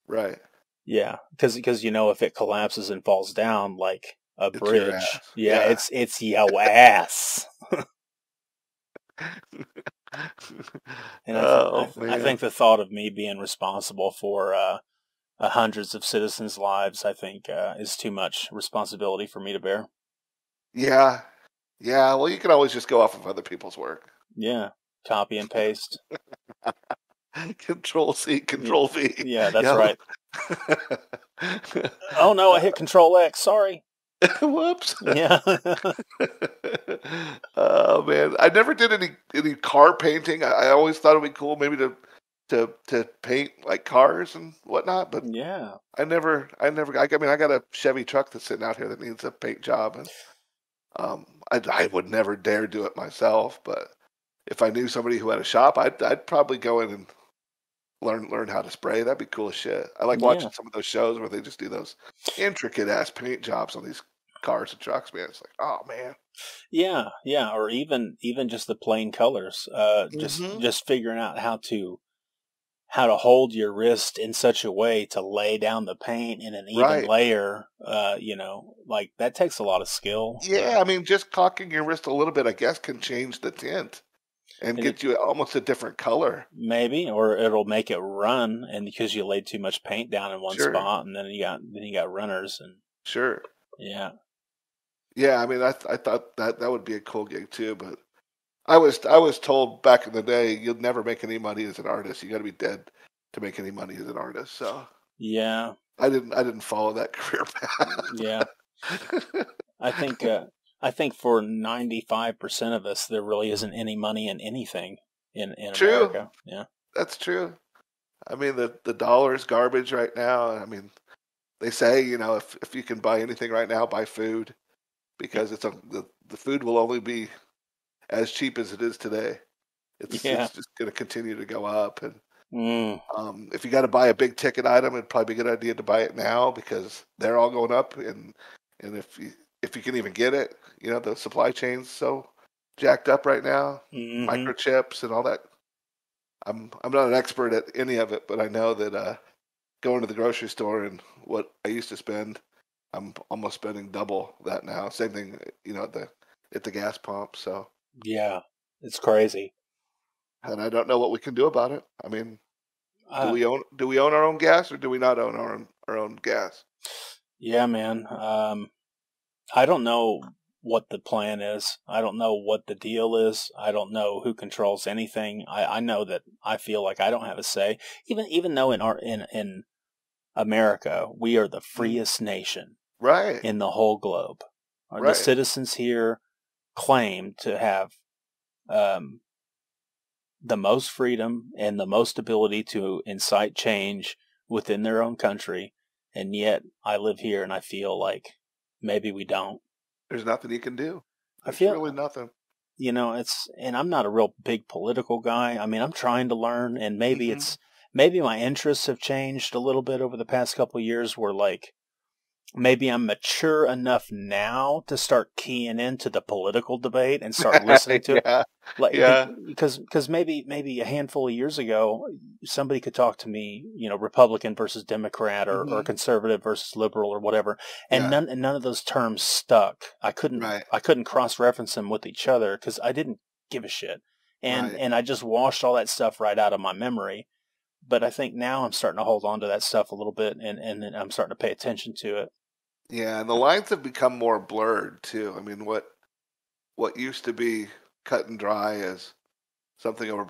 Right. yeah, because if it collapses and falls down like a It's your bridge, ass. yeah, Yeah. it's yo ass. And Oh I think man. the thought of me being responsible for hundreds of citizens' lives, I think, is too much responsibility for me to bear. Yeah. Yeah. Well, you can always just go off of other people's work. Yeah, copy and paste. Control C, Yeah, Control V. yeah, that's Yep. right. Oh no, I hit Control X. Sorry. Whoops. Yeah. Oh man, I never did any car painting. I always thought it'd be cool, maybe to paint like cars and whatnot. But Yeah. I never. I mean, I got a Chevy truck that's sitting out here that needs a paint job, and I would never dare do it myself. But if I knew somebody who had a shop, I'd probably go in and learn how to spray. That'd be cool as shit. I like Yeah. watching some of those shows where they just do those intricate ass paint jobs on these cars and trucks. Man, it's like, oh man. Yeah, yeah, or even just the plain colors. Just Hmm. just figuring out how to hold your wrist in such a way to lay down the paint in an even Right. layer. Like that takes a lot of skill. Yeah, I mean, just cocking your wrist a little bit, I guess, can change the tint and And it get you almost a different color. maybe, or it'll make it run, and because you laid too much paint down in one Sure, spot, and then you got runners, and sure. yeah, Yeah, I mean, I thought that would be a cool gig too, but I was told back in the day you'll never make any money as an artist. You got to be dead to make any money as an artist. So yeah, I didn't follow that career yeah. path. I think uh, I think for 95% of us, there really isn't any money in anything in True, America. Yeah, that's true. I mean, the dollar is garbage right now. I mean, they say if you can buy anything right now, buy food because the food will only be as cheap as it is today. It's yeah. it's just going to continue to go up, and Mm, if you got to buy a big ticket item, it'd probably be a good idea to buy it now because they're all going up, and if you can even get it, the supply chain's so jacked up right now, hmm. microchips and all that. I'm not an expert at any of it, but I know that going to the grocery store and what I used to spend, I'm almost spending double that now. Same thing, at the gas pump. So, Yeah, it's crazy. and I don't know what we can do about it. I mean, do Uh, we own our own gas or do we not own our own gas? yeah, man. I don't know what the plan is. I don't know what the deal is. I don't know who controls anything. I know that I feel like I don't have a say. Even though in America, we are the freest nation Right. in the whole globe. The Right. citizens here claim to have the most freedom and the most ability to incite change within their own country, and yet I live here and I feel like maybe we don't. There's nothing you can do. I There's feel, really nothing. you know, and I'm not a real big political guy. I mean, I'm trying to learn, and maybe maybe my interests have changed a little bit over the past couple of years, where like maybe I'm mature enough now to start keying into the political debate and start listening to it. Like, Yeah. because maybe a handful of years ago, somebody could talk to me, you know, Republican versus Democrat or conservative versus liberal or whatever, and none of those terms stuck. I couldn't cross reference them with each other because I didn't give a shit, and I just washed all that stuff right out of my memory. But I think now I'm starting to hold on to that stuff a little bit, and I'm starting to pay attention to it. Yeah, and the lines have become more blurred too. I mean, what used to be cut and dry as something a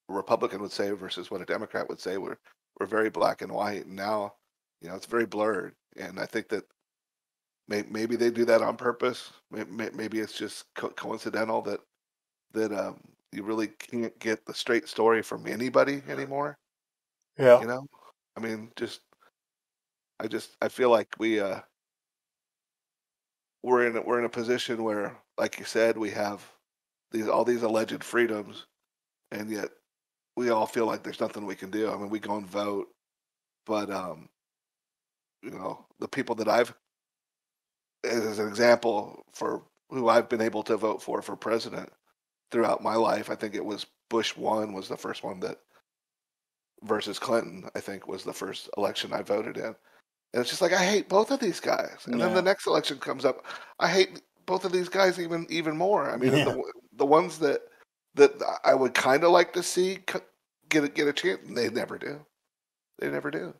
Republican would say versus what a Democrat would say were very black and white, and now, you know, it's very blurred. And I think that maybe they do that on purpose. Maybe it's just coincidental that you really can't get the straight story from anybody anymore. Yeah. You know, I mean, I feel like we're in a position where, like you said, we have all these alleged freedoms, and yet we all feel like there's nothing we can do. I mean, we go and vote, but you know, the people that I've, as an example for who I've been able to vote for president throughout my life, I think it was Bush 1 was the first one that versus Clinton, I think was the first election I voted in. And it's just like I hate both of these guys. And then the next election comes up, I hate both of these guys even more. I mean, the ones that I would kind of like to see get a chance, they never do. They never do.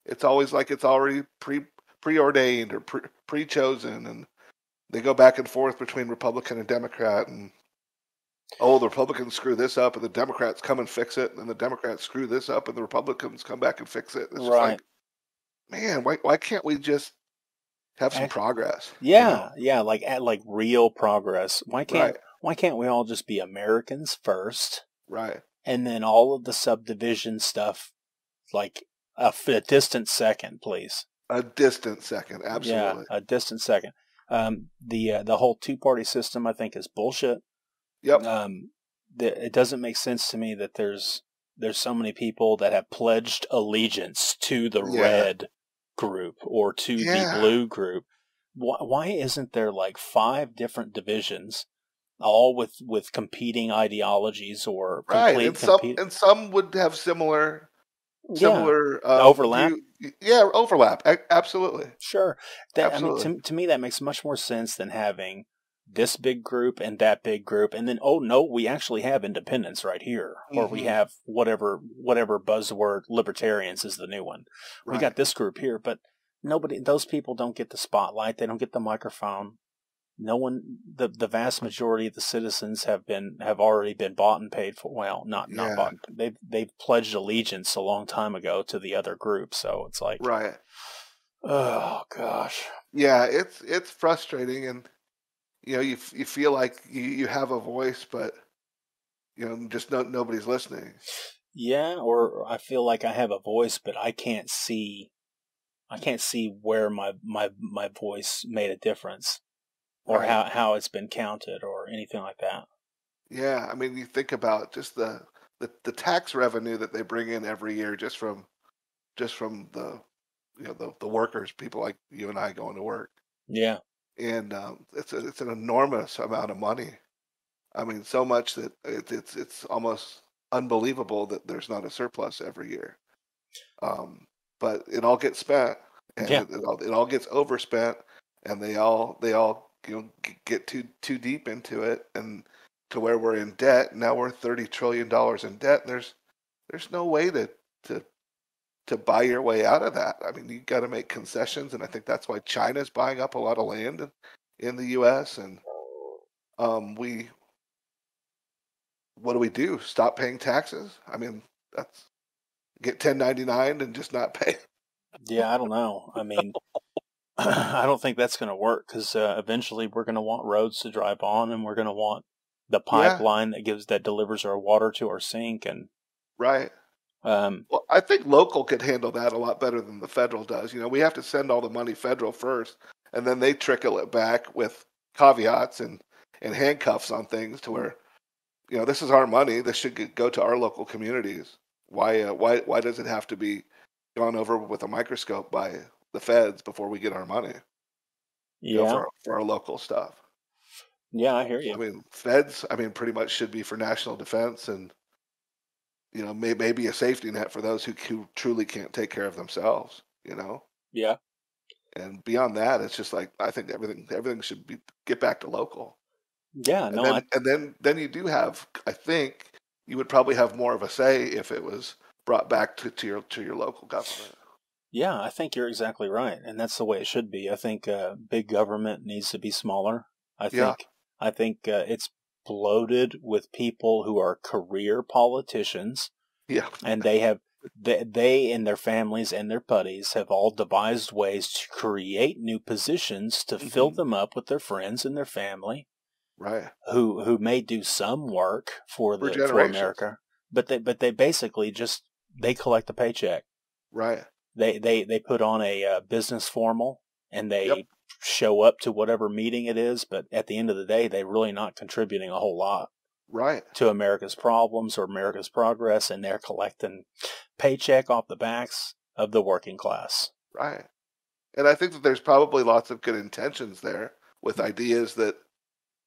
It's always like it's already preordained or pre-chosen, and they go back and forth between Republican and Democrat, and the Republicans screw this up, and the Democrats come and fix it, and the Democrats screw this up, and the Republicans come back and fix it. It's just like, man, why can't we just have some progress? Yeah, you know? like real progress. Why can't we all just be Americans first? Right. And then all of the subdivision stuff, like a distant second, please. A distant second, absolutely. Yeah, a distant second. The whole two-party system, I think, is bullshit. Yep. It doesn't make sense to me that there's so many people that have pledged allegiance to the red group or to the blue group. Why isn't there like 5 different divisions, all with competing ideologies or complete and some would have similar overlap. Overlap. Absolutely. Sure. Absolutely. I mean, to me, that makes much more sense than having this big group and that big group, and then we actually have independents right here, or we have whatever buzzword libertarians is the new one. We got this group here, but those people don't get the spotlight. They don't get the microphone. No one, the vast majority of the citizens have already been bought and paid for. Well, not bought. They've pledged allegiance a long time ago to the other group. So it's like, oh gosh, yeah, it's frustrating, and you know, you feel like you have a voice, but you know, just nobody's listening. Yeah, or I feel like I have a voice, but I can't see where my voice made a difference. Or how it's been counted, or anything like that. Yeah, I mean, you think about just the tax revenue that they bring in every year just from the the workers, people like you and I going to work. Yeah, and it's an enormous amount of money. I mean, so much that it's almost unbelievable that there's not a surplus every year. But it all gets spent, and it all gets overspent, and they all get too deep into it, and to where we're in debt. Now we're $30 trillion in debt, and there's no way to buy your way out of that. I mean, you got to make concessions, and I think that's why China's buying up a lot of land in the U.S. And what do we do? Stop paying taxes? I mean, that's get 1099 and just not pay. Yeah, I don't know. I mean, I don't think that's going to work because eventually we're going to want roads to drive on, and we're going to want the Yeah, pipeline that delivers our water to our sink, and right. um, Well, I think local could handle that a lot better than the federal does. You know, we have to send all the money federal first, and then they trickle it back with caveats and handcuffs on things to where, you know, this is our money. This should go to our local communities. Why does it have to be gone over with a microscope by the feds before we get our money? You know, yeah, for our local stuff. yeah, I hear I you. mean, feds. I mean, pretty much should be for national defense and, you know, maybe a safety net for those who truly can't take care of themselves. You know. Yeah, And beyond that, it's just like I think everything should be get back to local. yeah, And no, then you do have, I think you would probably have more of a say if it was brought back to your local government. yeah, I think you're exactly right, and that's the way it should be. I think big government needs to be smaller. I Yeah, think I think it's bloated with people who are career politicians, yeah, and they and their families and their buddies have all devised ways to create new positions to fill hmm them up with their friends and their family right. who may do some work For for generations, America, but they basically just they collect a paycheck. right. They put on a business formal and Yep, they show up to whatever meeting it is, but at the end of the day, they're really not contributing a whole lot right, to America's problems or America's progress, and they're collecting paycheck off the backs of the working class. right. And I think that there's probably lots of good intentions there with ideas that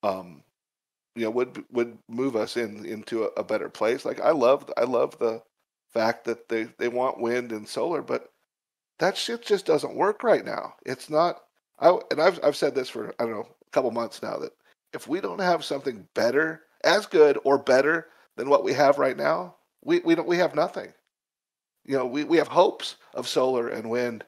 um you know would move us into a better place. Like I love the fact that they want wind and solar, but that shit just doesn't work right now. It's not. I've said this for I don't know a couple months now that if we don't have something better, as good or better than what we have right now, we have nothing. You know, we have hopes of solar and wind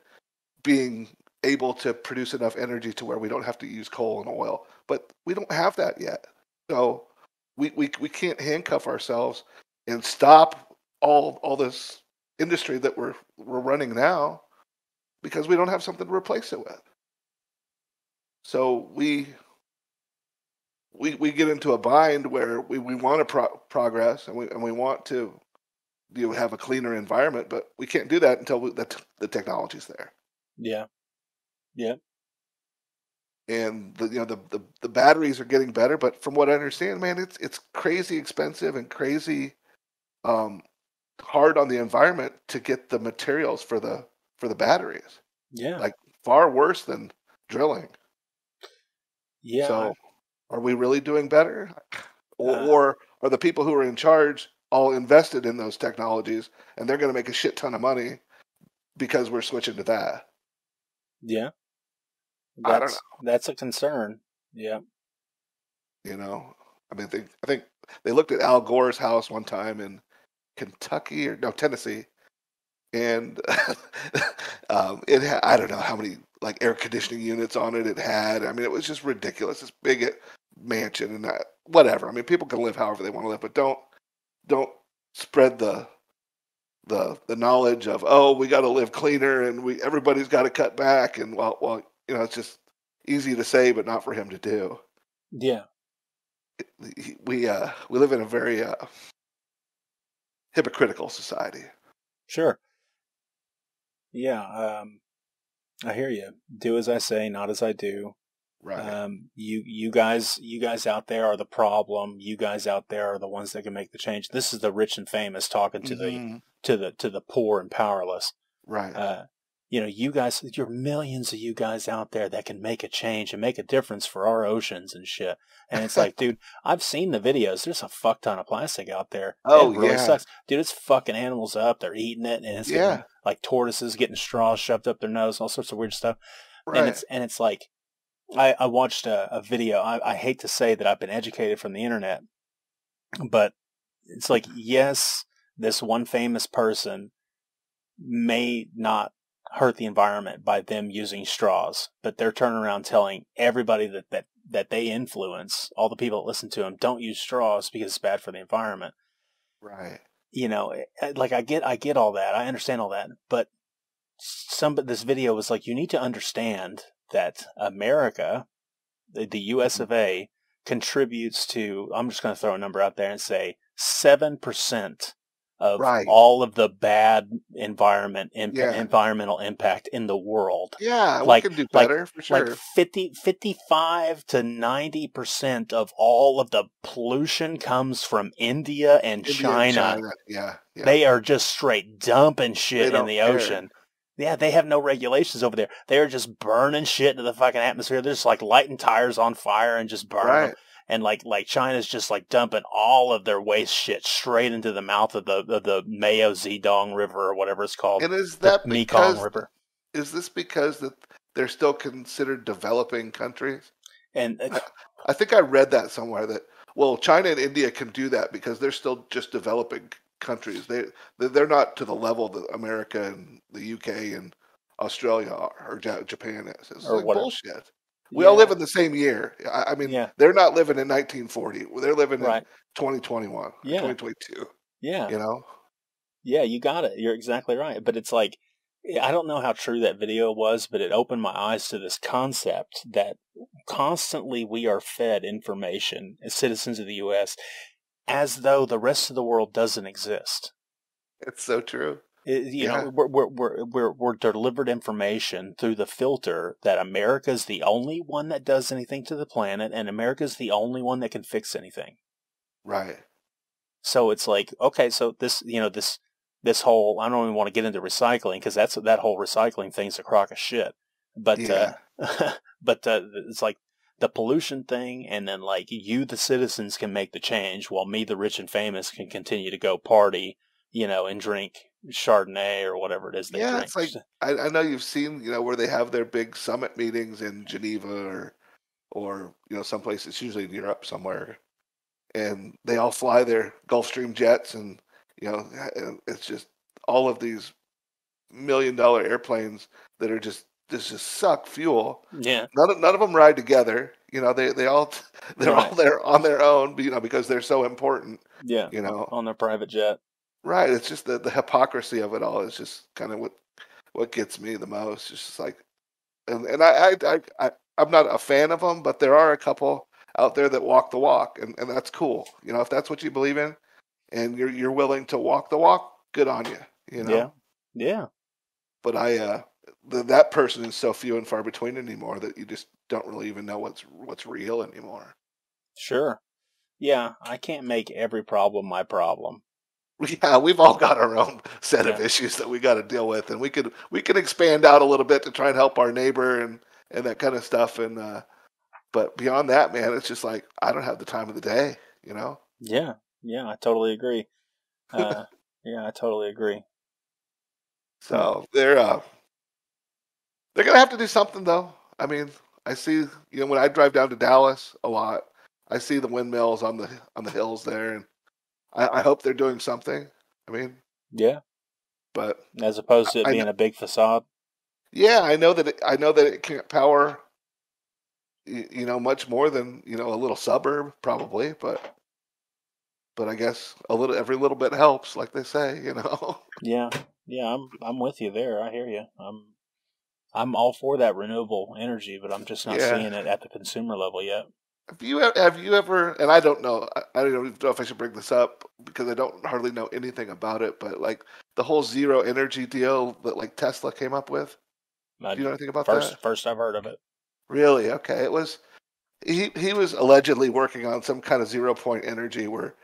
being able to produce enough energy to where we don't have to use coal and oil, but we don't have that yet. So we can't handcuff ourselves and stop all this industry that we're running now because we don't have something to replace it with. So we get into a bind where we want to progress and we want to have a cleaner environment, but we can't do that until the technology's there. Yeah, yeah, And the batteries are getting better, but from what I understand, man, it's crazy expensive and crazy um, hard on the environment to get the materials for the batteries. yeah, Like far worse than drilling. yeah. So are we really doing better? Uh, Or are the people who are in charge all invested in those technologies and they're going to make a shit ton of money because we're switching to that? yeah, I don't know. that's a concern. Yeah, You know, I mean, I think they looked at Al Gore's house one time in Kentucky or no Tennessee, and I don't know how many like air conditioning units on it had. I mean, it was just ridiculous. This big mansion and that whatever. I mean, people can live however they want to live, but don't spread the knowledge of, oh, we got to live cleaner and we everybody's got to cut back, and well you know, it's just easy to say but not for him to do. yeah, We live in a very hypocritical society. sure. Yeah, I hear you. Do as I say, not as I do. Right. You guys out there are the problem. You guys out there are the ones that can make the change. This is the rich and famous talking to Hmm. the poor and powerless. Right. Uh, you guys, you're millions of you guys out there that can make a change and make a difference for our oceans and shit. And it's like, dude, I've seen the videos. There's a fuck ton of plastic out there. It Oh really yeah. sucks. Dude, it's fucking animals up. They're eating it and it's getting Yeah. like tortoises getting straws shoved up their nose, all sorts of weird stuff. And Right. it's like, I watched a video. I hate to say that I've been educated from the internet, but it's like, yes, this one famous person may not hurt the environment by them using straws, but they're turning around telling everybody that they influence, all the people that listen to them, don't use straws because it's bad for the environment. Right. Like I get all that. I understand all that, but this video was like, you need to understand that America, the U.S. of A, contributes to, I'm just going to throw a number out there and say 7% of all of the bad environmental impact in the world. Yeah, we can do better, for sure. Like 55 to 90% of all of the pollution comes from India and China. Yeah. They are just straight dumping shit in the ocean. Yeah, they have no regulations over there. They are just burning shit into the fucking atmosphere. They're just like lighting tires on fire and just burning them. And like China's just like dumping all of their waste shit straight into the mouth of the Mayo Zedong River or whatever it's called. And is that the Mekong River? Is this because that they're still considered developing countries? And I think I read that somewhere that China and India can do that because they're still just developing countries. They're not to the level that America and the UK and Australia are, or Japan is. It's like bullshit. We all live in the same year. I mean, they're not living in 1940. They're living in 2021, 2022. Yeah. You know? Yeah, you got it. You're exactly right. But it's like, I don't know how true that video was, but it opened my eyes to this concept that constantly we are fed information as citizens of the U.S. as though the rest of the world doesn't exist. It's so true. You know, we're delivered information through the filter that America's the only one that does anything to the planet, and America's the only one that can fix anything. Right. So it's like, okay, so this whole, I don't even want to get into recycling because that whole recycling thing's a crock of shit. But it's like the pollution thing, and then like you, the citizens, can make the change, while me, the rich and famous, can continue to go party, and drink Chardonnay or whatever it is they drink. It's like I know you've seen where they have their big summit meetings in Geneva or someplace. It's usually in Europe somewhere, and they all fly their Gulfstream jets, and it's just all of these $1 million airplanes that are just suck fuel. Yeah, none of them ride together. They're all there on their own, because they're so important. Yeah, on their private jet. Right, it's just the hypocrisy of it all is just kind of what gets me the most. It's just like, and I'm not a fan of them, but there are a couple out there that walk the walk, and that's cool. If that's what you believe in, and you're willing to walk the walk, good on you. Yeah. But that person is so few and far between anymore that you just don't really even know what's real anymore. Sure. Yeah, I can't make every problem my problem. Yeah, we've all got our own set of issues that we got to deal with, and we can expand out a little bit to try and help our neighbor and that kind of stuff. And but beyond that, man, it's just like I don't have the time of the day. Yeah, I totally agree. I totally agree. So they're gonna have to do something, though. I mean, I see when I drive down to Dallas a lot, I see the windmills on the hills there, and I hope they're doing something. I mean, yeah, but as opposed to it being a big facade. Yeah, I know that it can't power, much more than a little suburb probably, but I guess every little bit helps, like they say, Yeah, I'm with you there. I hear you. I'm all for that renewable energy, but I'm just not seeing it at the consumer level yet. Have you ever? And I don't know. I don't even know if I should bring this up because I don't hardly know anything about it. But like the whole zero energy deal that like Tesla came up with. Do you know anything about that? First I've heard of it. Really? Okay. It was he was allegedly working on some kind of 0 point energy where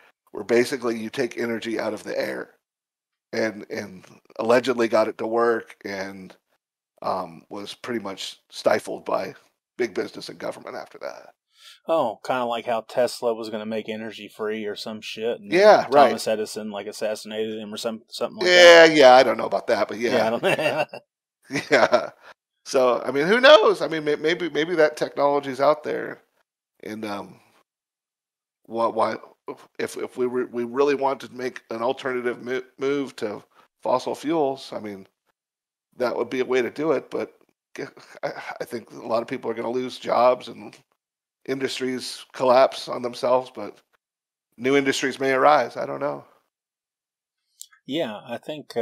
basically you take energy out of the air, and allegedly got it to work, and was pretty much stifled by big business and government after that. Oh, kind of like how Tesla was going to make energy free or some shit. And Thomas Edison assassinated him or something like that. Yeah, I don't know about that, but yeah. I don't know. Yeah. So, I mean, who knows? I mean, maybe that technology's out there, and why if we really want to make an alternative move to fossil fuels, I mean, that would be a way to do it. But I think a lot of people are going to lose jobs and industries collapse on themselves, but new industries may arise. I don't know. Yeah, I think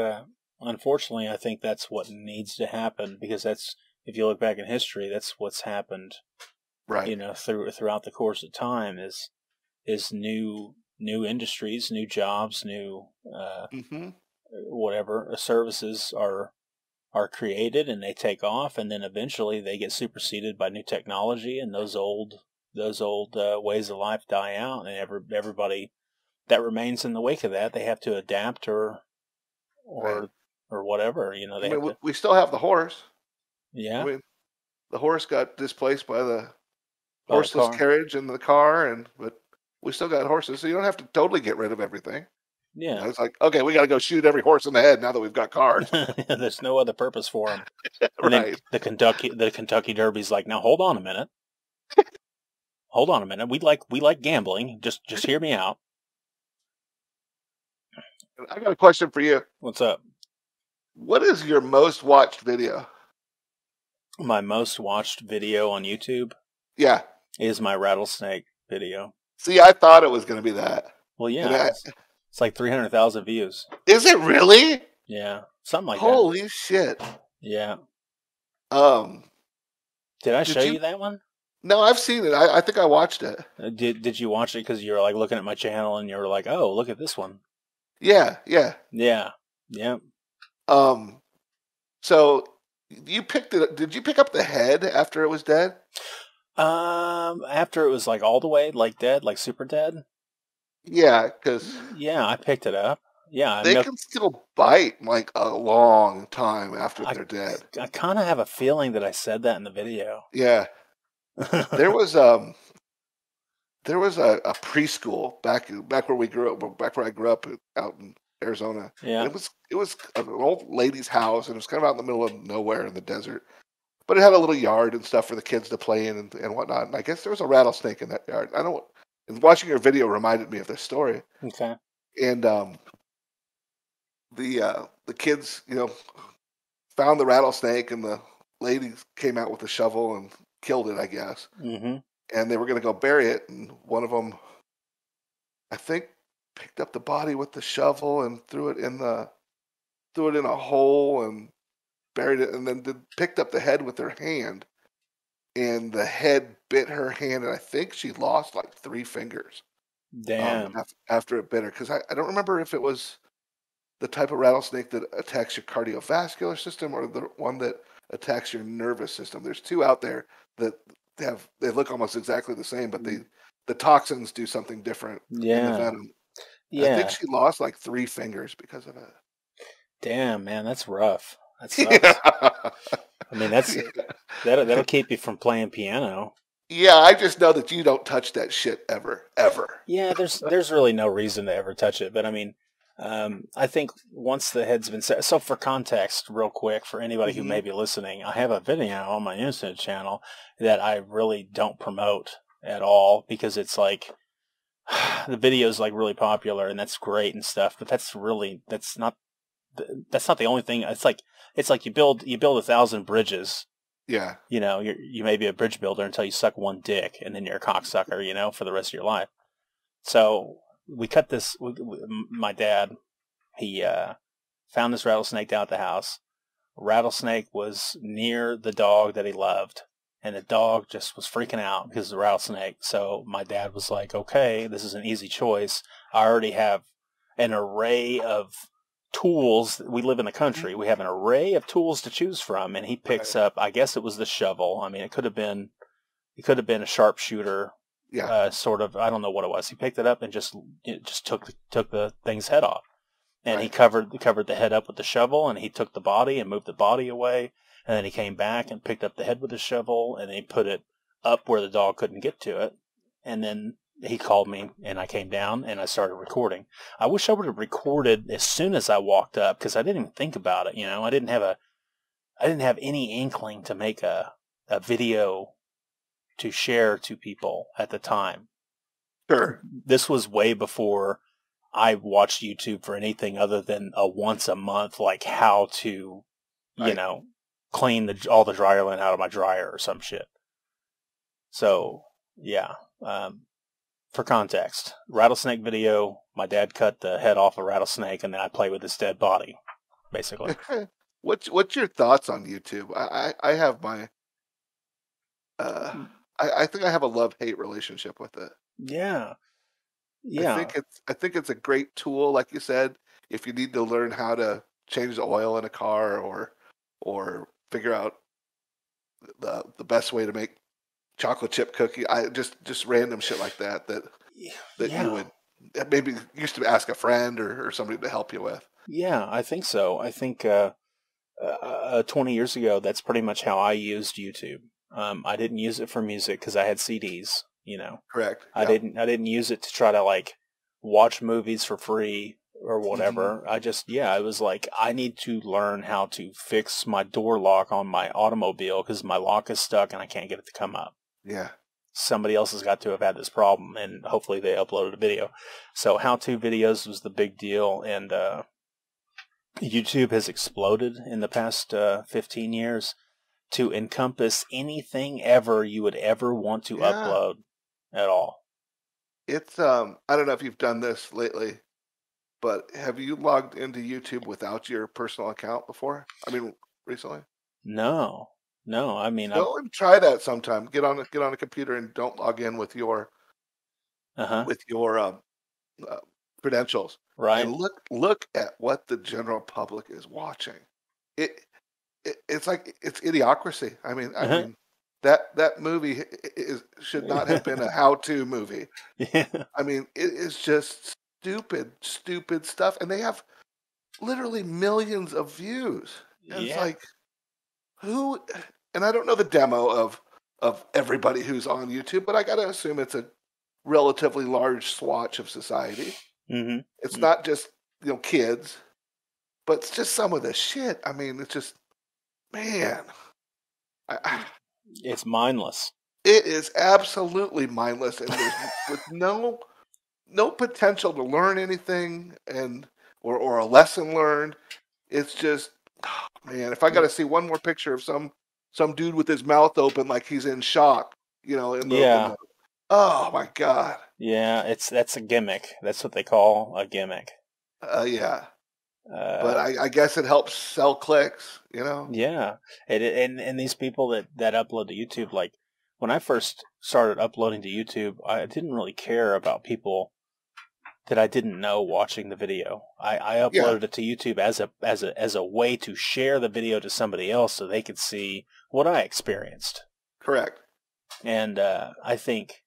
unfortunately, I think that's what needs to happen, because that's, if you look back in history, that's what's happened. Right. You know, throughout the course of time is new industries, new jobs, new whatever services are created, and they take off, and then eventually they get superseded by new technology, and those old ways of life die out, and everybody that remains in the wake of that, they have to adapt or whatever. You know, I mean, we still have the horse. Yeah. I mean, the horse got displaced by the horseless carriage and the car, but we still got horses, so you don't have to totally get rid of everything. Yeah. You know, it's like, okay, we got to go shoot every horse in the head now that we've got cars. There's no other purpose for them. Right. And then the Kentucky Derby's like, now hold on a minute. Hold on a minute. We like gambling. Just hear me out. I got a question for you. What's up? What is your most watched video? My most watched video on YouTube? Yeah. Is my Rattlesnake video. See, I thought it was going to be that. Well, yeah. It's like 300,000 views. Is it really? Yeah. Something like Holy that. Shit. Yeah. Did I show you that one? No, I've seen it. I think I watched it. Did you watch it because you were like looking at my channel and you were like, oh, look at this one? Yeah. So you picked it. Did you pick up the head after it was dead? After it was like all the way like dead, like super dead. Yeah, because I picked it up. Yeah, they can still bite like a long time after they're dead. I kind of have a feeling that I said that in the video. Yeah, there was a preschool back where we grew up, back where I grew up out in Arizona. Yeah, and it was an old lady's house, and it was kind of out in the middle of nowhere in the desert. But it had a little yard and stuff for the kids to play in and whatnot. And I guess there was a rattlesnake in that yard. And watching your video reminded me of this story. Okay. And the kids, found the rattlesnake, and the lady came out with a shovel and killed it, I guess. Mm-hmm. And they were going to go bury it, and one of them, I think, picked up the body with the shovel and threw it in a hole and buried it, and then picked up the head with her hand, and the head bit her hand, and I think she lost like 3 fingers. Damn. After it bit her, because I don't remember if it was the type of rattlesnake that attacks your cardiovascular system or the one that attacks your nervous system. There's 2 out there that they look almost exactly the same, but the toxins do something different in the venom. Yeah. I think she lost like 3 fingers because of it. Damn, man, that's rough. That sucks. Yeah. I mean, that'll keep you from playing piano. Yeah, I just know that you don't touch that shit ever. Yeah, there's really no reason to ever touch it. But I mean, I think once the head's been set. So for context, real quick, for anybody who may be listening, I have a video on my YouTube channel that I really don't promote at all, because it's like the video is like really popular and that's great and stuff. But that's not the only thing. It's like you build 1,000 bridges. Yeah. You may be a bridge builder until you suck one dick, and then you're a cocksucker, for the rest of your life. So we cut this. My dad, he found this rattlesnake down at the house. Rattlesnake was near the dog that he loved, and the dog just was freaking out because of the rattlesnake. So my dad was like, okay, this is an easy choice. I already have an array of tools. We live in the country. We have an array of tools to choose from, and he picks up, I guess it was the shovel. I mean, it could have been a sharpshooter. Yeah. Sort of. I don't know what it was. He picked it up and just took the thing's head off, and he covered the head up with the shovel, and he took the body and moved the body away, and then he came back and picked up the head with the shovel, and he put it up where the dog couldn't get to it, and then he called me, and I came down, and I started recording. I wish I would have recorded as soon as I walked up, because I didn't even think about it. I didn't have any inkling to make a video to share to people at the time. Sure. This was way before I watched YouTube for anything other than a once a month, like how to, clean all the dryer lint out of my dryer or some shit. So, yeah. For context, rattlesnake video, my dad cut the head off a rattlesnake, and then I play with his dead body. basically. What's your thoughts on YouTube? I have my Mm. I think I have a love-hate relationship with it. Yeah. Yeah. I think it's a great tool, like you said, if you need to learn how to change the oil in a car or figure out the best way to make chocolate chip cookie. I just random shit like that you Yeah. would maybe used to ask a friend or somebody to help you with. Yeah, I think so. I think 20 years ago, that's pretty much how I used YouTube. I didn't use it for music because I had CDs, you know. Correct. I Yeah. didn't use it to try to like watch movies for free or Hmm. whatever. It was like I need to learn how to fix my door lock on my automobile because my lock is stuck and I can't get it to come up. Yeah. Somebody else has got to have had this problem, and hopefully they uploaded a video. So how-to videos was the big deal, and YouTube has exploded in the past 15 years to encompass anything ever you would ever want to Yeah. upload at all. It's I don't know if you've done this lately, but have you logged into YouTube without your personal account before? I mean, recently? No, no. I mean, Go and try that sometime. Get on a computer and don't log in uh-huh, with your uh, credentials and right, look at what the general public is watching. It, it's like it's idiocracy. I uh-huh. mean that movie should not have been a how-to movie. Yeah, I mean, it is just stupid stuff, and they have literally millions of views. And it's yeah, like who? And I don't know the demo of everybody who's on YouTube, but I got to assume it's a relatively large swatch of society. It's mm-hmm. not just kids, but it's just some of the shit. I mean, it's just man, It's mindless. it is absolutely mindless, and there's with no potential to learn anything and or a lesson learned. It's just man, if I got to see one more picture of some dude with his mouth open like he's in shock, in Yeah, the oh my god, yeah. That's a gimmick. That's what they call a gimmick. yeah. But Uh, I guess it helps sell clicks. Yeah, and these people that upload to YouTube, like when I first started uploading to YouTube, I didn't really care about people that I didn't know watching the video. I Yeah, uploaded it to YouTube as a way to share the video to somebody else so they could see what I experienced. correct. And I think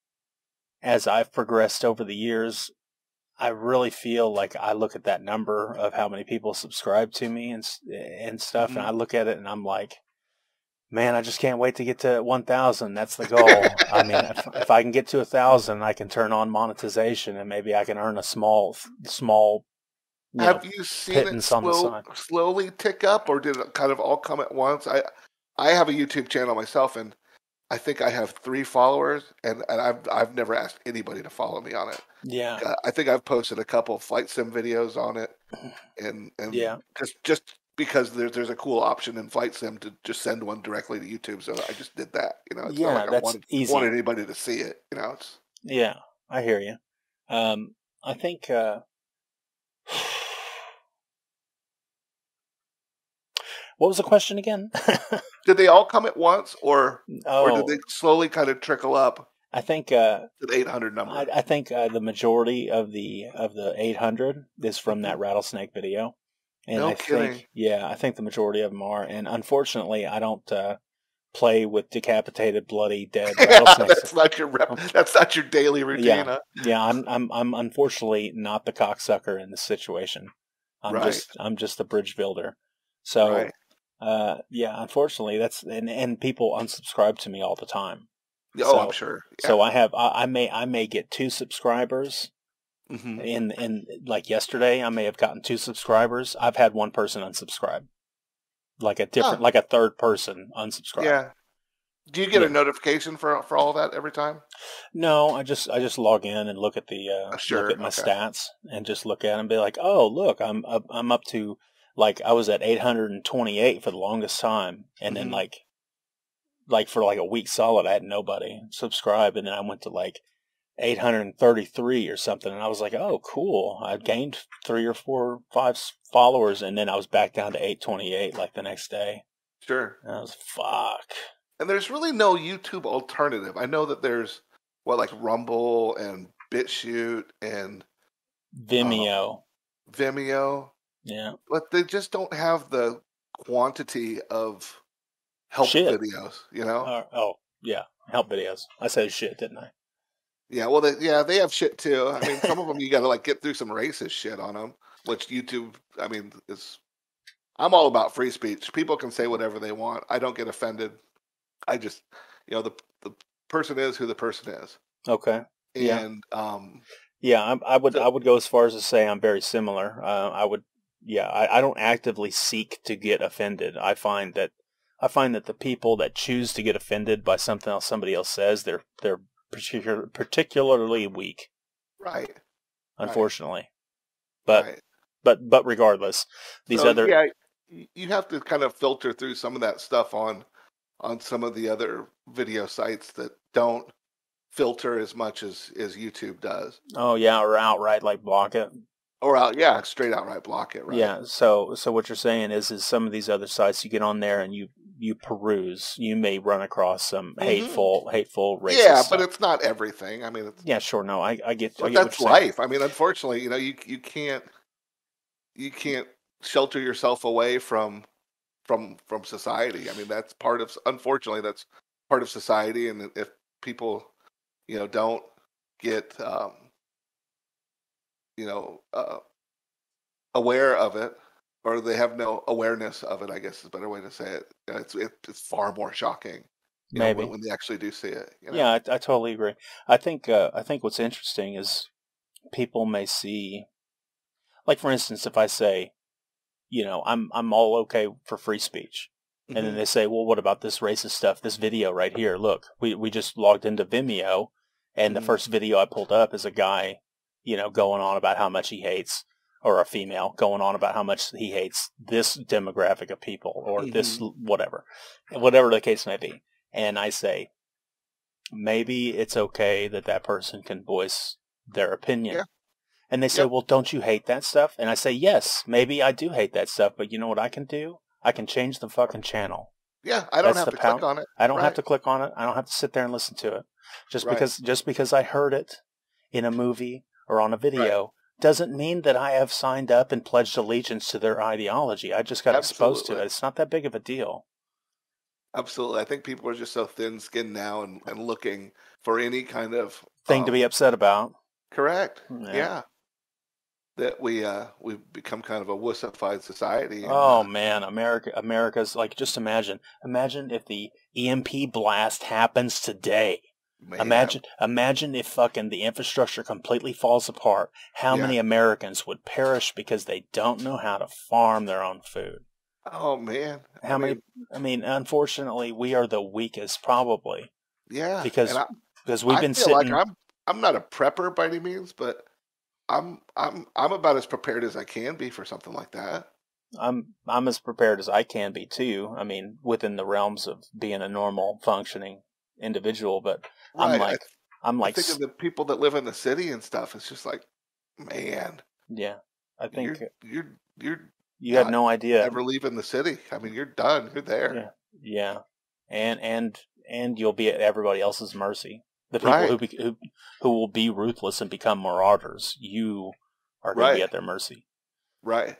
as I've progressed over the years, I really feel like I look at that number of how many people subscribe to me and stuff, and Hmm. I look at it and I'm like, man, I just can't wait to get to 1,000. That's the goal. I mean, if I can get to 1,000, I can turn on monetization and maybe I can earn a small, Have you seen it pittance on the side. slowly tick up, or did it kind of all come at once? I have a YouTube channel myself, and I think I have 3 followers, and I've never asked anybody to follow me on it. Yeah, I think I've posted a couple of flight sim videos on it, and yeah, just because there's a cool option in flight sim to just send one directly to YouTube, so I just did that. It's not yeah. like I That's wanted easy. anybody to see it. It's Yeah, I hear you. I think. What was the question again? did they all come at once, or did they Oh, slowly kind of trickle up I think. to the 800 number? I think the majority of the 800 is from Hmm. that Rattlesnake video, and No kidding. I think the majority of them are. And unfortunately, I don't play with decapitated, bloody, dead Yeah, rattlesnakes. that's not your daily routine, Yeah, huh? yeah. I'm unfortunately not the cocksucker in this situation. Right, I'm just the bridge builder. right. So, yeah, unfortunately, and people unsubscribe to me all the time. Oh, I'm So, sure. so Yeah. I may get 2 subscribers Hmm. in like yesterday. I may have gotten 2 subscribers. I've had one person unsubscribe, Huh. like a third person unsubscribe. Yeah. Do you get a Yeah. notification for all that every time? No, I just log in and look at the look Sure. at my Okay. stats and just look at 'em and be like, oh look, I'm up to like I was at 828 for the longest time, and then Hmm. like for like a week solid, I had nobody subscribe, and then I went to like 833 or something, and I was like, oh, cool. I gained 3 or 4, 5 followers, and then I was back down to 828 like the next day. Sure. And I was fuck. And there's really no YouTube alternative. I know that there's like Rumble and BitChute and Vimeo. Vimeo. Yeah. But they just don't have the quantity of help videos, you know? Oh, yeah. Help videos. I said shit, didn't I? Yeah, well, they have shit too. I mean, some of them you got to like get through some racist shit on them, which YouTube, I mean, I'm all about free speech. People can say whatever they want. I don't get offended. I just, the person is who the person is. Okay. And yeah, I would go as far as to say I'm very similar. I don't actively seek to get offended. I find that the people that choose to get offended by something else somebody else says, they're particularly weak. Right. Unfortunately. Right. But regardless, you have to kind of filter through some of that stuff on some of the other video sites that don't filter as much as YouTube does. Oh yeah, or outright like block it. Or straight outright block it, right? Yeah, so what you're saying is some of these other sites you get on there and you peruse, you may run across some hateful racist stuff. But it's not everything. I mean, sure, no, I get. But that's life. I mean, unfortunately, you can't shelter yourself away from society. I mean, unfortunately that's part of society, and if people don't get aware of it, or they have no awareness of it, I guess is a better way to say it. It's far more shocking, maybe when they actually do see it. Yeah, I totally agree. I think what's interesting is people may see, like for instance, if I say, I'm all okay for free speech, and then they say, well, what about this racist stuff? This video right here. Look, we just logged into Vimeo, and the first video I pulled up is a guy, going on about how much he hates, or a female going on about how much he hates this demographic of people, or this whatever the case may be. And I say, maybe it's okay that person can voice their opinion. Yeah. And they say, well, don't you hate that stuff? And I say, yes, maybe I do hate that stuff, but you know what I can do? I can change the fucking channel. Yeah, I don't have to click on it. I don't have to click on it. I don't have to sit there and listen to it. Just because I heard it in a movie or on a video doesn't mean that I have signed up and pledged allegiance to their ideology. I just got exposed to it. It's not that big of a deal. Absolutely. I think people are just so thin-skinned now and looking for any kind of thing to be upset about. Correct. Yeah. That we've become kind of a wussified society. And, man, America's like, just imagine if the EMP blast happens today. Man. Imagine if fucking the infrastructure completely falls apart. How many Americans would perish because they don't know how to farm their own food? Oh man. How many? I mean, unfortunately, we are the weakest, probably. Yeah. Because we've been sitting. Like I'm not a prepper by any means, but I'm about as prepared as I can be for something like that. I'm as prepared as I can be too. I mean, within the realms of being a normal functioning individual, but I'm like I think of the people that live in the city and stuff. It's just like, man. Yeah, I think you had no idea ever leaving the city. I mean, you're done. You're there. Yeah, and you'll be at everybody else's mercy. The people who will be ruthless and become marauders, you are going to be at their mercy. Right.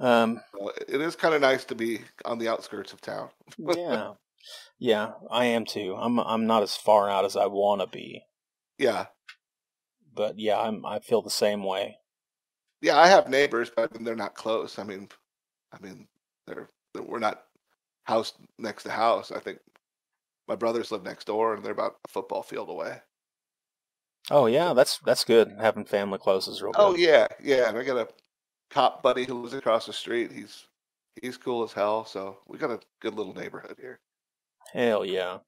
It is kind of nice to be on the outskirts of town. Yeah, I am too. I'm not as far out as I want to be. Yeah. But yeah, I feel the same way. Yeah, I have neighbors, but they're not close. I mean, we're not house next to house. I think my brothers live next door, and they're about a football field away. Oh yeah, that's good. Having family close is real good. Oh yeah. And I got a cop buddy who lives across the street. He's cool as hell. So we got a good little neighborhood here. Hell yeah.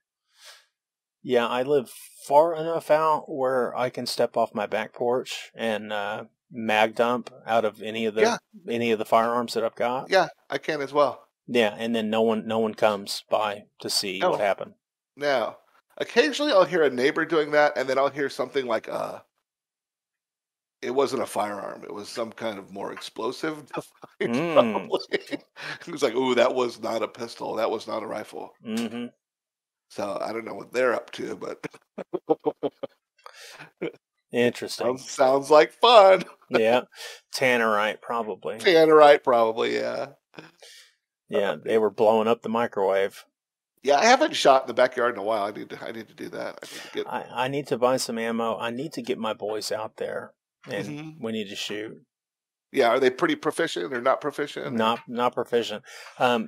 Yeah, I live far enough out where I can step off my back porch and mag dump out of any of the firearms that I've got. Yeah, I can as well. Yeah, and then no one comes by to see what happened. No. Occasionally, I'll hear a neighbor doing that, and then I'll hear something like, it wasn't a firearm. It was some kind of more explosive device, Mm. probably. It was like, ooh, that was not a pistol. That was not a rifle. Mm-hmm. So I don't know what they're up to, but Interesting. sounds like fun. Yeah. Tannerite, probably. Tannerite, probably, yeah. Yeah, they were blowing up the microwave. Yeah, I haven't shot in the backyard in a while. I need to do that. I need to get. I need to buy some ammo. I need to get my boys out there, and Mhm. we need to shoot. Yeah, are they pretty proficient or not proficient? Not proficient.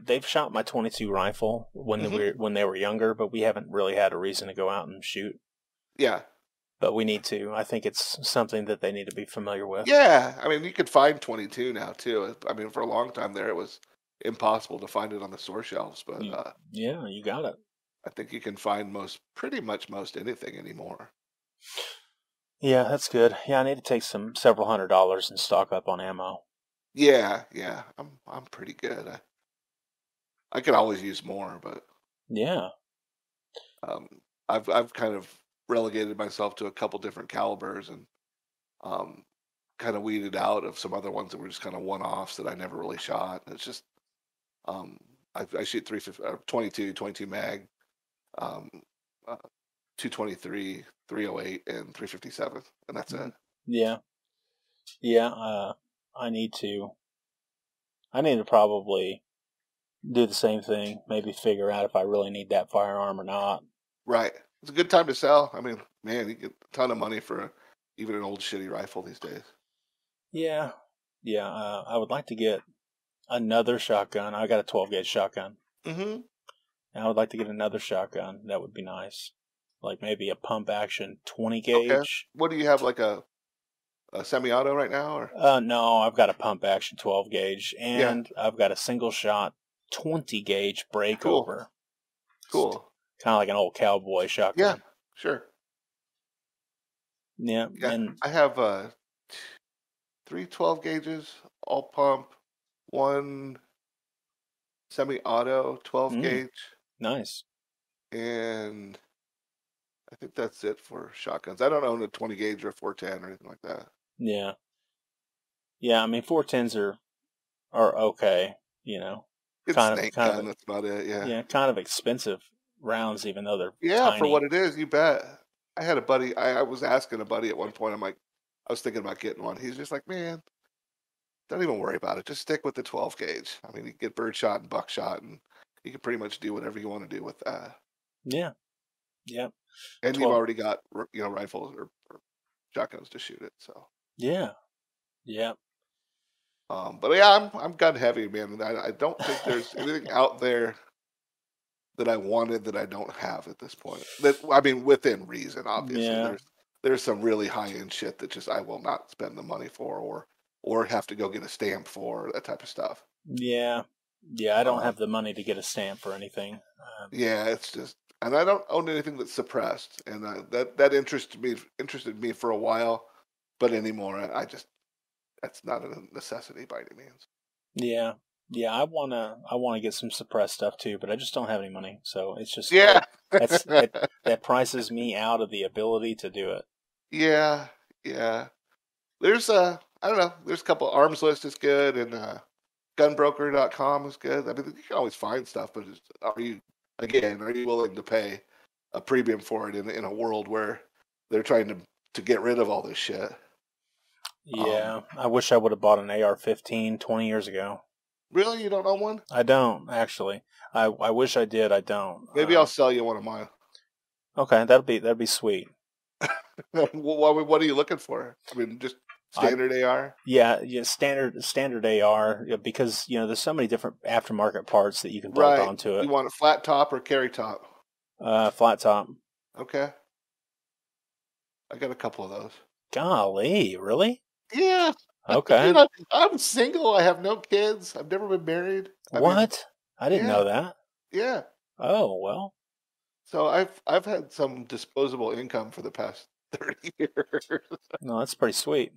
They've shot my 22 rifle when they were younger, but we haven't really had a reason to go out and shoot. Yeah. But we need to. I think it's something that they need to be familiar with. Yeah, I mean, you could find 22 now too. I mean, for a long time there, it was impossible to find it on the store shelves, but Yeah, you got it. I think you can find pretty much most anything anymore. Yeah, that's good. Yeah, I need to take several $100s and stock up on ammo. Yeah, yeah, I'm pretty good. I could always use more, but Yeah. um, I've kind of relegated myself to a couple different calibers and um, kind of weeded out of some other ones that were just kind of one-offs that I never really shot. And it's just um, I shoot 22 mag, um, uh, 223, 308, and 357, and that's it. Yeah. Yeah. I need to. I need to probably do the same thing. Maybe figure out if I really need that firearm or not. Right. It's a good time to sell. I mean, man, you get a ton of money for even an old shitty rifle these days. Yeah. Yeah. I would like to get another shotgun. I got a 12 gauge shotgun. Mm-hmm. I would like to get another shotgun. That would be nice. Like maybe a pump action 20 Okay. gauge. What do you have, like a semi-auto right now, or? No, I've got a pump action 12 gauge, and I've got a single shot 20 gauge breakover. Cool. Kind of like an old cowboy shotgun. Yeah, sure. Yeah, Yeah, and I have 3 12 gauges, all pump, one semi-auto 12 gauge, nice. and I think that's it for shotguns. I don't own a 20 gauge or a 410 or anything like that. Yeah. Yeah, I mean 410s are okay, you know. It's snake gun, that's about it, yeah. Yeah, kind of expensive rounds even though they're Yeah, tiny. for what it is, you bet. I had a buddy, I was asking a buddy at one point, I'm like, I was thinking about getting one. He's just like, man, don't even worry about it. Just stick with the 12 gauge. I mean, you get birdshot and buckshot, and you can pretty much do whatever you want to do with that. Yeah. Yep. And you've already got, rifles or shotguns to shoot it. So yeah. Yep. but yeah, I'm gun heavy, man. I don't think there's anything out there that I wanted that I don't have at this point. That, I mean, within reason, obviously. Yeah. There's some really high end shit that just I will not spend the money for, or have to go get a stamp for, that type of stuff. Yeah. Yeah, I don't have the money to get a stamp for anything. Yeah, it's just, and I don't own anything that's suppressed, and that interested me for a while, but anymore, that's not a necessity by any means. Yeah. Yeah, I wanna get some suppressed stuff too, but I just don't have any money. So it's just that prices me out of the ability to do it. Yeah, yeah. There's I don't know, there's a couple. Arms List is good, and gunbroker.com is good. I mean, you can always find stuff, but are you willing to pay a premium for it in a world where they're trying to get rid of all this shit? Yeah, I wish I would have bought an AR-15 20 years ago. Really? You don't own one? I don't, actually. I wish I did. I don't. Maybe I'll sell you one of mine. Okay, that'd be sweet. What are you looking for? I mean, just standard AR? Yeah, standard AR, because there's so many different aftermarket parts that you can bolt onto it. You want a flat top or carry top? Flat top. Okay. I got a couple of those. Golly, really? Yeah. Okay. I'm single. I have no kids. I've never been married. What? I didn't know that. Yeah. Oh, well. So I've had some disposable income for the past 30 years. No, that's pretty sweet.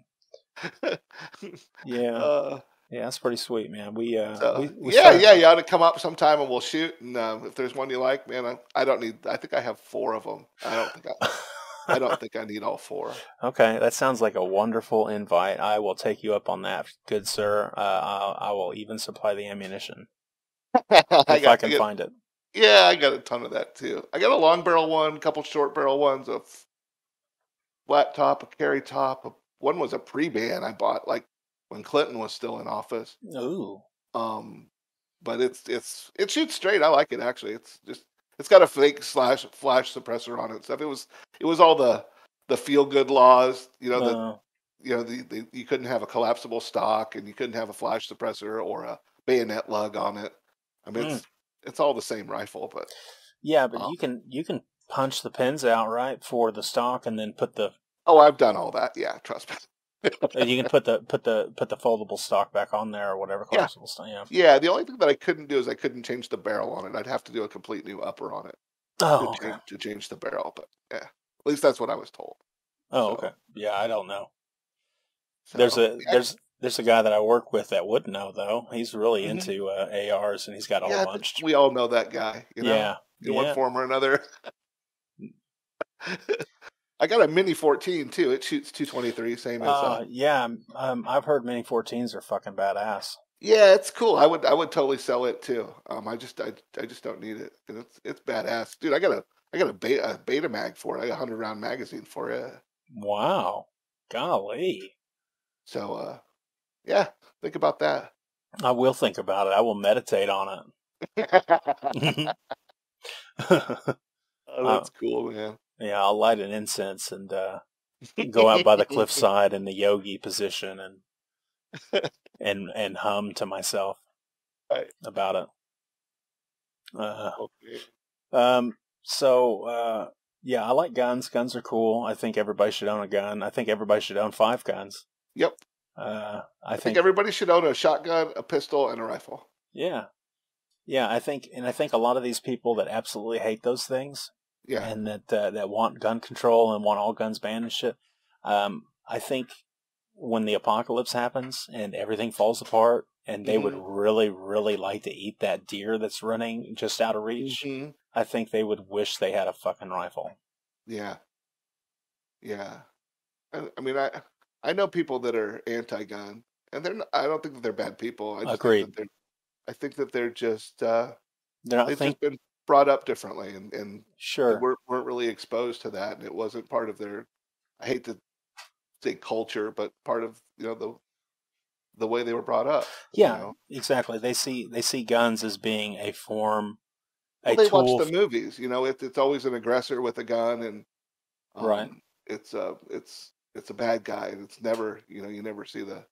Yeah. Yeah, that's pretty sweet, man. We So we yeah, started. yeah, you ought to come up sometime and we'll shoot. And if there's one you like, man, I don't need. I think I have 4 of them. I don't think I need all 4. Okay, that sounds like a wonderful invite. I will take you up on that, good sir. I will even supply the ammunition I if I got, I can got, find it. yeah, I got a ton of that too. I got a long barrel one, a couple short barrel ones, a flat top, a carry top. One was a pre-ban I bought like when Clinton was still in office. Ooh. Um, but it shoots straight. I like it actually. It's got a fake slash flash suppressor on it and stuff. It was all the feel good laws, that Uh, you couldn't have a collapsible stock and you couldn't have a flash suppressor or a bayonet lug on it. I mean mm. it's all the same rifle, but Yeah, but um, you can punch the pins out right for the stock, and then put the oh, I've done all that. Yeah, trust me. you can put the foldable stock back on there or whatever Yeah. collapsible stock. Yeah. Yeah, the only thing that I couldn't do is I couldn't change the barrel on it. I'd have to do a complete new upper on it Oh, okay. to change the barrel. But yeah, at least that's what I was told. Oh, okay. So, Yeah, I don't know. There's so a there's a guy that I work with that would know though. He's really mhm. into ARs, and he's got a whole Yeah, I think bunch. we all know that guy, Yeah, in one yeah. form or another. I got a Mini 14 too. It shoots 223, same as Yeah. I've heard Mini 14s are fucking badass. yeah, it's cool. I would totally sell it too. I just don't need it. And it's badass, dude. I got a beta mag for it. I got a 100-round magazine for it. Wow, golly. So yeah, think about that. I will think about it. I will meditate on it. Oh, uh, that's cool, man. yeah, I'll light an incense and go out by the cliffside in the yogi position and hum to myself Right. about it. Okay. So yeah, I like guns. Guns are cool. I think everybody should own a gun. I think everybody should own 5 guns. Yep. I I think think, everybody should own a shotgun, a pistol, and a rifle. yeah, yeah. I think a lot of these people that absolutely hate those things Yeah. and that want gun control and want all guns banned and shit. I think when the apocalypse happens and everything falls apart, and they would hmm really, really like to eat that deer that's running just out of reach, hmm I think they would wish they had a fucking rifle. Yeah. Yeah. I mean, I know people that are anti-gun, and they're not, I don't think that they're bad people. I just think Agreed. that they're just They're not they've just think been brought up differently, and they sure. weren't really exposed to that, and it wasn't part of their. I hate to say culture, but part of the way they were brought up. You Yeah, know, exactly. They see guns as being a form, well, a they watch tool. the movies. It's always an aggressor with a gun, and Right. it's a bad guy, and it's never you never see the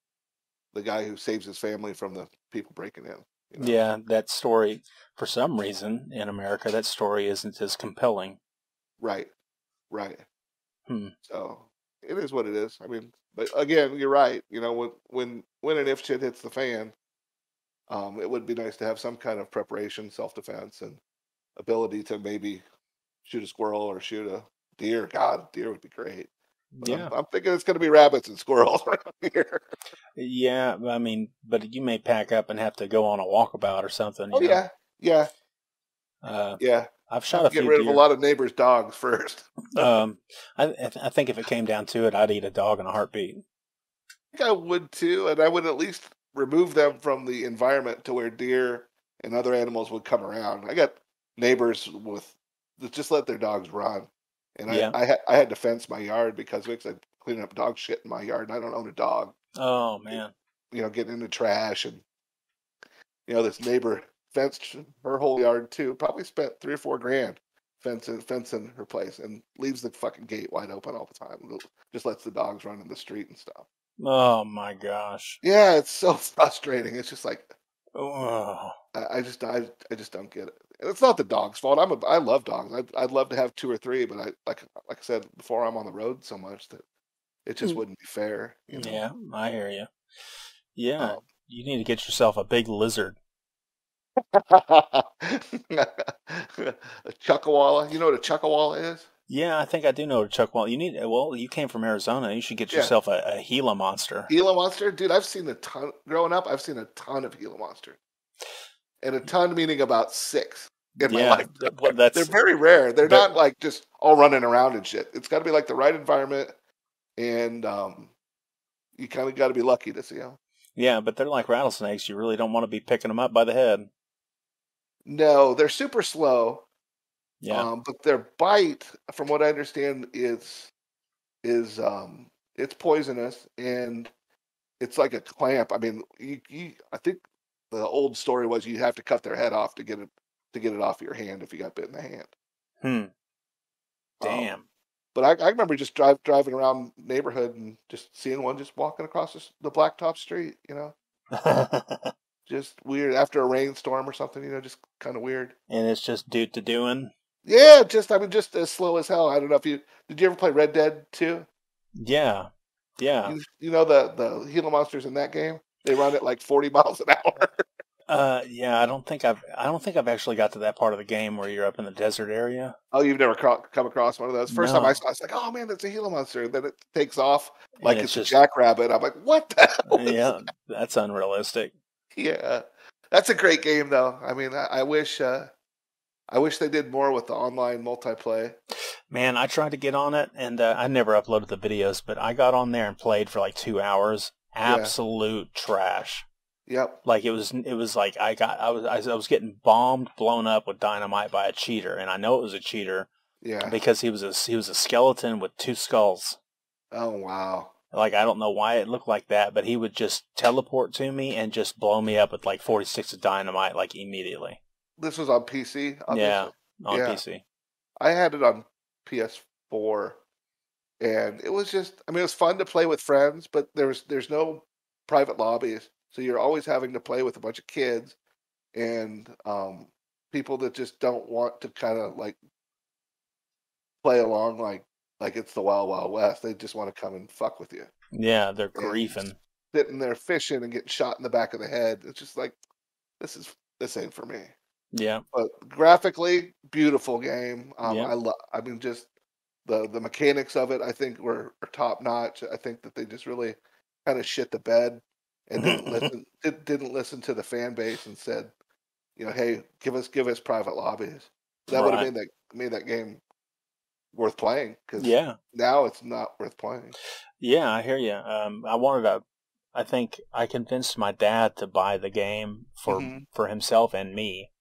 guy who saves his family from the people breaking in. You know, Yeah, that story, for some reason in America, that story isn't as compelling. right, right. Hmm. So it is what it is. I mean, but again, you're right. When and if shit hits the fan, it would be nice to have some kind of preparation, self defense, and ability to maybe shoot a squirrel or shoot a deer. God, deer would be great. But I'm Yeah. I'm thinking it's going to be rabbits and squirrels around here. Yeah, I mean, but you may pack up and have to go on a walkabout or something, Oh yeah, yeah, Uh, yeah. I've Have shot to a get few rid of a deer. lot of neighbors' dogs first. Um, I think if it came down to it, I'd eat a dog in a heartbeat. I think I would too, and I would at least remove them from the environment to where deer and other animals would come around. I got neighbors that just let their dogs run, and I Yeah. I had to fence my yard because I cleaning up dog shit in my yard, and I don't own a dog. Oh man. Getting into trash, and this neighbor fenced her whole yard too. Probably spent 3 or 4 grand fencing her place, and leaves the fucking gate wide open all the time. Just lets the dogs run in the street and stuff. Oh my gosh. Yeah, it's so frustrating. It's just like Oh. I just don't get it. And it's not the dog's fault. I love dogs. I'd love to have 2 or 3, but like I said before, I'm on the road so much that it just wouldn't be fair. Yeah, I hear you. Yeah, Um, you need to get yourself a big lizard. a chuckawalla. You know what a chuckawalla is? Yeah, I think I do know what Chuck Wall. Well, you came from Arizona. You should get Yeah. yourself a Gila monster. Gila monster, dude. I've seen a ton growing up. I've seen a ton of Gila monsters, and a ton meaning about 6 in my Yeah, life. well, They're very rare. They're but- not like just all running around and shit. It's got to be like the right environment, and you kind of got to be lucky to see them. yeah, but they're like rattlesnakes. You really don't want to be picking them up by the head. No, they're super slow. Yeah. But their bite, from what I understand, is it's poisonous and it's like a clamp. I mean, I think the old story was you have to cut their head off to get it off your hand if you got bit in the hand. Damn. But I remember just driving around neighborhood and just seeing one just walking across the blacktop street. Just weird after a rainstorm or something. Just kind of weird. And it's just due to doing. Yeah, just as slow as hell. I don't know if did you ever play Red Dead 2? Yeah. Yeah. You know the Gila monsters in that game? They run at like 40 miles an hour. Yeah, I don't think I've actually got to that part of the game where you're up in the desert area. Oh, you've never come across one of those? First time No. I saw it, it's like, oh man, that's a Gila monster. And then it takes off like And it's just a jackrabbit. I'm like, what the hell? Yeah, that's unrealistic. Yeah. That's a great game though. I mean, I wish they did more with the online multiplayer. Man, I tried to get on it, and I never uploaded the videos, but I got on there and played for like 2 hours. Absolute trash. Yep. Like it was like I was getting blown up with dynamite by a cheater, and I know it was a cheater. Yeah. Because he was a skeleton with 2 skulls. Oh wow. Like I don't know why it looked like that, but he would just teleport to me and just blow me up with like 46 of dynamite like immediately. This was on PC, obviously. Yeah, on PC. I had it on PS4, and it was just, I mean, it was fun to play with friends, but there's no private lobbies, so you're always having to play with a bunch of kids and people that just don't want to kind of like play along like it's the Wild Wild West. They just want to come and fuck with you. Yeah, they're griefing. Sitting there fishing and getting shot in the back of the head. It's just like, this ain't for me. Yeah. But graphically, beautiful game. Yeah. I mean, just the mechanics of it, I think are top notch. I think that they just really kind of shit the bed and didn't listen to the fan base and said, hey, give us private lobbies. That would have made that game worth playing. Because now it's not worth playing. Yeah, I hear you. I think I convinced my dad to buy the game for himself and me,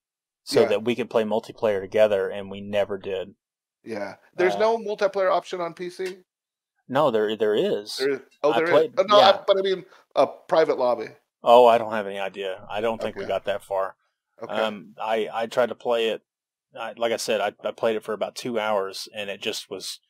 so that we could play multiplayer together, and we never did. Yeah, there's no multiplayer option on PC. No, there is. There is. Yeah. But I mean a private lobby. Oh, I don't have any idea. I don't think we Okay. got that far. Okay. I tried to play it. Like I said, I played it for about 2 hours, and it just was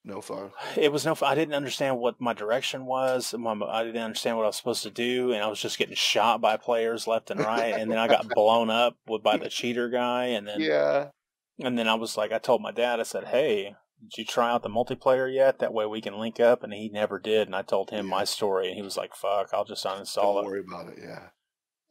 no fun. It was no fun. I didn't understand what my direction was. I didn't understand what I was supposed to do, and I was just getting shot by players left and right. And then I got blown up by the cheater guy, and then I was like, I told my dad, I said, "Hey, did you try out the multiplayer yet? That way we can link up." And he never did. And I told him my story, and he was like, "Fuck, I'll just uninstall it." Don't worry about it. Yeah.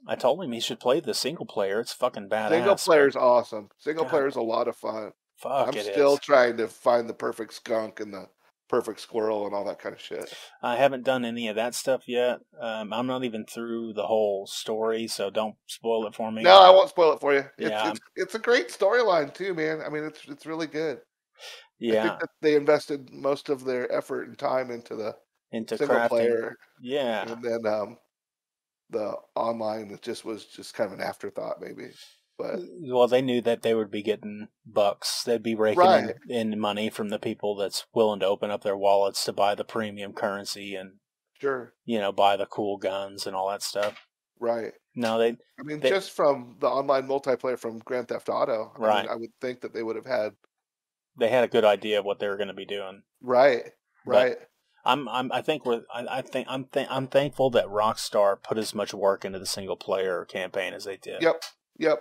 I told him he should play the single player. It's fucking badass. Single player's awesome. Single player's a lot of fun. Fuck, I'm still trying to find the perfect skunk and the perfect squirrel and all that kind of shit. I haven't done any of that stuff yet. I'm not even through the whole story, so don't spoil it for me. No, I won't spoil it for you. Yeah. It's a great storyline too, man. I mean, it's really good. Yeah. I think that they invested most of their effort and time into single crafting. player. Yeah. And then the online was just kind of an afterthought, maybe. But well, they knew that they would be getting bucks. They'd be raking in money from the people that's willing to open up their wallets to buy the premium currency and buy the cool guns and all that stuff. Right. No, they just from the online multiplayer from Grand Theft Auto, I would think that they would have had. They had a good idea of what they were going to be doing. Right. Right. I'm thankful that Rockstar put as much work into the single player campaign as they did. Yep. Yeah.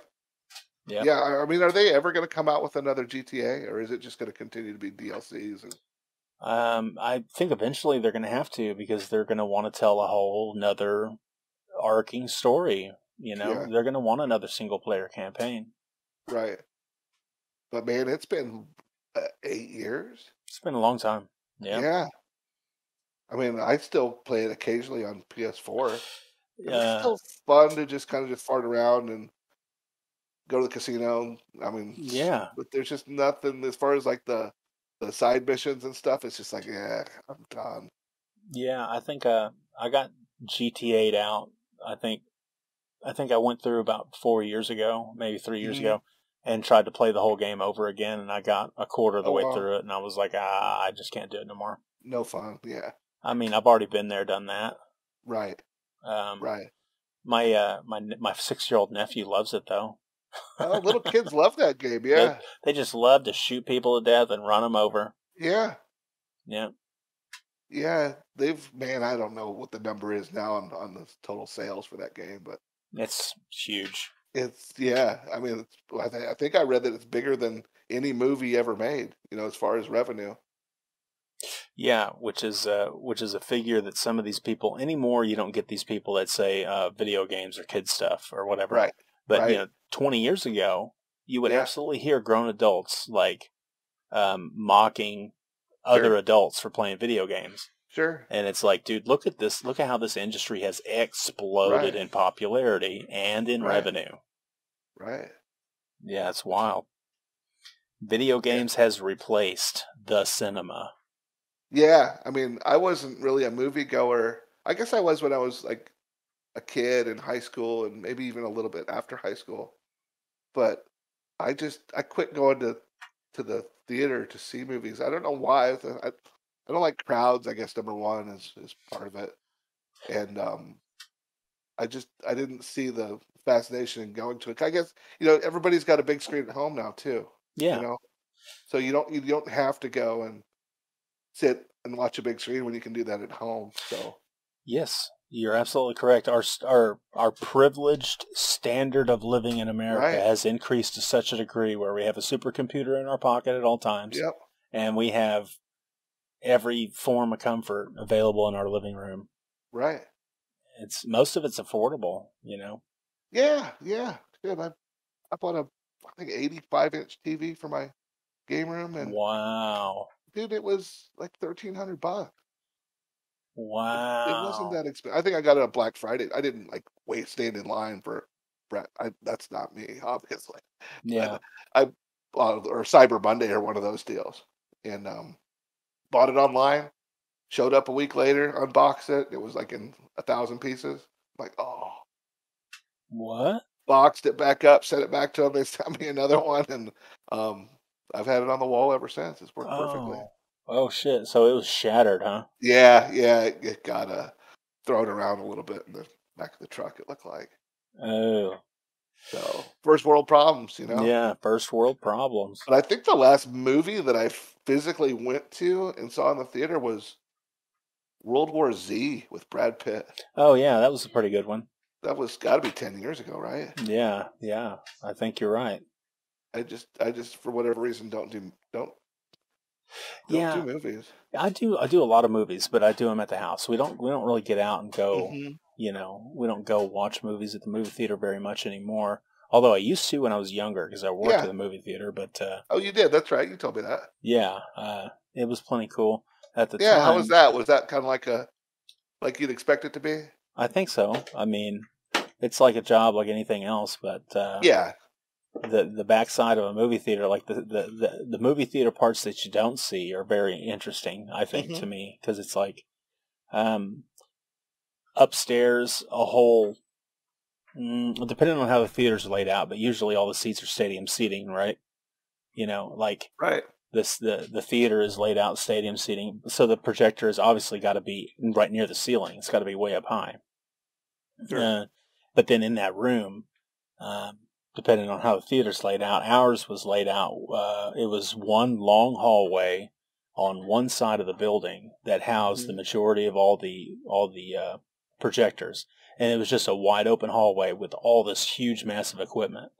Yeah, I mean, are they ever going to come out with another GTA, or is it just going to continue to be DLCs? I think eventually they're going to have to, because they're going to want to tell a whole nother arcing story. They're going to want another single player campaign. Right. But man, it's been 8 years. It's been a long time. Yeah. Yeah. I mean, I still play it occasionally on PS4, and it's Uh, still fun to just kind of just fart around and go to the casino. I mean, yeah. but there's just nothing as far as like the side missions and stuff. It's just like, yeah, I'm done. Yeah, I think I got GTA out. I think I went through about 4 years ago, maybe 3 years Hmm. ago, and tried to play the whole game over again, and I got a quarter of the Oh way wow, through it, and I was like, I just can't do it no more. no fun. Yeah, I mean, I've already been there, done that. right, Um, right. my 6-year-old nephew loves it though. Oh, little kids love that game. they Yeah, they just love to shoot people to death and run them over. yeah, Yeah, yeah. They've man, I don't know what the number is now on the total sales for that game, but it's huge. it's yeah. I mean, I think I read that it's bigger than any movie ever made. As far as revenue. Yeah, which is a figure that some of these people anymore. You don't get these people that say video games or kid stuff or whatever. Right, But right. 20 years ago, you would Yeah, absolutely hear grown adults like mocking other sure, adults for playing video games. sure. And it's like, dude, look at this. Look at how this industry has exploded Right, in popularity and in right, revenue. right. Yeah, it's wild. Video Yeah. games has replaced the cinema. Yeah, I mean, I wasn't really a movie goer. I guess I was when I was like a kid in high school and maybe even a little bit after high school. But I quit going to the theater to see movies. I don't know why. I don't like crowds, I guess number one is part of it. And I didn't see the fascination in going to it. I guess, everybody's got a big screen at home now too, you Yeah. know. So you don't have to go and sit and watch a big screen when you can do that at home. So Yes, you're absolutely correct. Our privileged standard of living in America right. has increased to such a degree where we have a supercomputer in our pocket at all times, Yep. and we have every form of comfort available in our living room. Right. It's most of it's affordable. Yeah. Yeah. Good. I bought I think 85-inch TV for my game room, and Wow. dude, it was like $1,300. It wasn't Wow. that expensive. I think I got it on Black Friday. I didn't like stand in line for Brad. That's not me, obviously. Yeah. But I bought or Cyber Monday or one of those deals, and bought it online. Showed up a week later, unboxed it. It was like in 1,000 pieces. Like, oh, What? boxed it back up, sent it back to them. They sent me another one, and um, I've had it on the wall ever since. It's worked perfectly. Oh. Oh shit. So it was shattered, huh? Yeah, yeah, it got thrown around a little bit in the back of the truck. It looked like Oh. so first world problems. Yeah, first world problems. But I think the last movie that I physically went to and saw in the theater was World War Z with Brad Pitt. Oh yeah, that was a pretty good one. That was got to be 10 years ago, right? Yeah, yeah. I think you're right. I just for whatever reason don't do Yeah, movies. I do a lot of movies, but I do them at the house. We don't really get out and go, Hmm. we don't go watch movies at the movie theater very much anymore. Although I used to when I was younger because I worked at Yeah. the movie theater, but Oh, you did. That's right. You told me that. yeah, it was plenty cool at the Yeah. How was time. that? Was that kind of like you'd expect it to be? I think so. I mean, it's like a job like anything else, but Yeah. the backside of a movie theater, like the movie theater parts that you don't see are very interesting, I think, Hmm. to me, because it's like um, upstairs a whole, depending on how the theater's laid out, but usually all the seats are stadium seating, right? Like Right. the theater is laid out stadium seating, so the projector has obviously got to be right near the ceiling. It's got to be way up high. Sure. But then in that room, depending on how the theater's laid out, ours was laid out. It was one long hallway on one side of the building that housed the Hmm. majority of all the projectors, and it was just a wide open hallway with all this huge, massive equipment.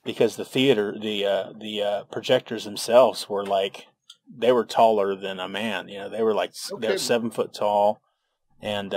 Because the theater, the projectors themselves were like they were taller than a man. They were like they're Okay. 7 foot tall, and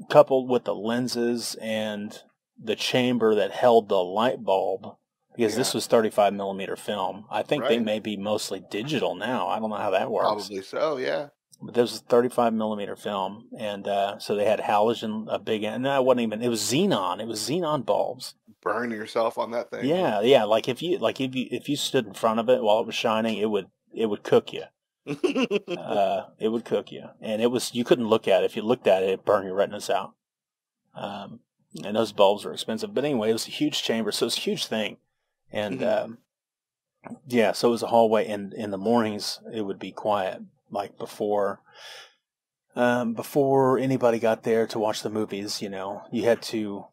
coupled with the lenses and the chamber that held the light bulb, because this was 35 millimeter film. I think they Right. may be mostly digital now. I don't know how that works. Probably so, yeah. But this was 35 millimeter film, and so they had halogen, a big, no, it wasn't even. It was xenon. It was xenon bulbs. Burn yourself on that thing. Yeah, yeah. Like if you stood in front of it while it was shining, it would cook you. It would cook you, and you couldn't look at it. If you looked at it, it'd burn your retinas out. And those bulbs were expensive. But anyway, it was a huge chamber, so it was a huge thing. And yeah, so it was a hallway, and in the mornings it would be quiet, like before anybody got there to watch the movies. You had to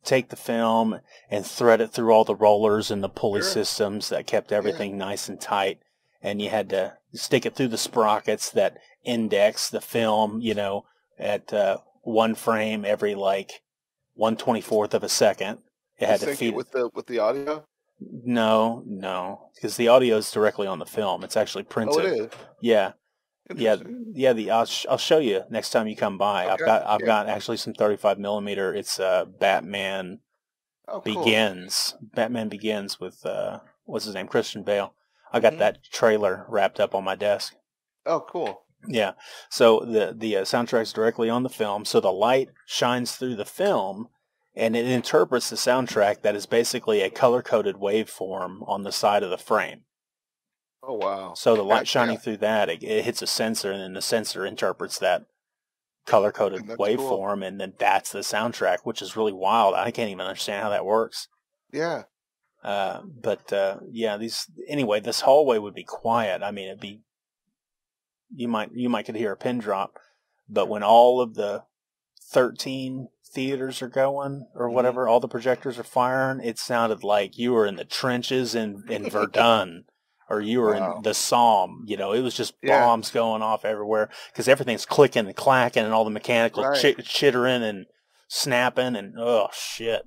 take the film and thread it through all the rollers and the pulley systems that kept everything nice and tight. And you had to stick it through the sprockets that index the film, at one frame every like 1/24th of a second. It had to feed it with the audio. No, because the audio is directly on the film. It's actually printed. Oh, it is. Yeah. Yeah. I'll show you next time you come by. Okay. I've got actually some 35 millimeter. It's Batman Begins. Cool. Batman Begins with what's his name, Christian Bale. I got that trailer wrapped up on my desk. Oh, cool. Yeah. So the soundtrack's directly on the film, so the light shines through the film, and it interprets the soundtrack that is basically a color-coded waveform on the side of the frame. Oh, wow. So the light shining through that, it hits a sensor, and then the sensor interprets that color-coded waveform, and then that's the soundtrack, which is really wild. I can't even understand how that works. Yeah. Anyway, this hallway would be quiet. I mean, you might could hear a pin drop, but when all of the 13 theaters are going or whatever, all the projectors are firing, it sounded like you were in the trenches in Verdun, or you were in the Somme. It was just bombs going off everywhere because everything's clicking and clacking and all the mechanical chittering and snapping and oh shit,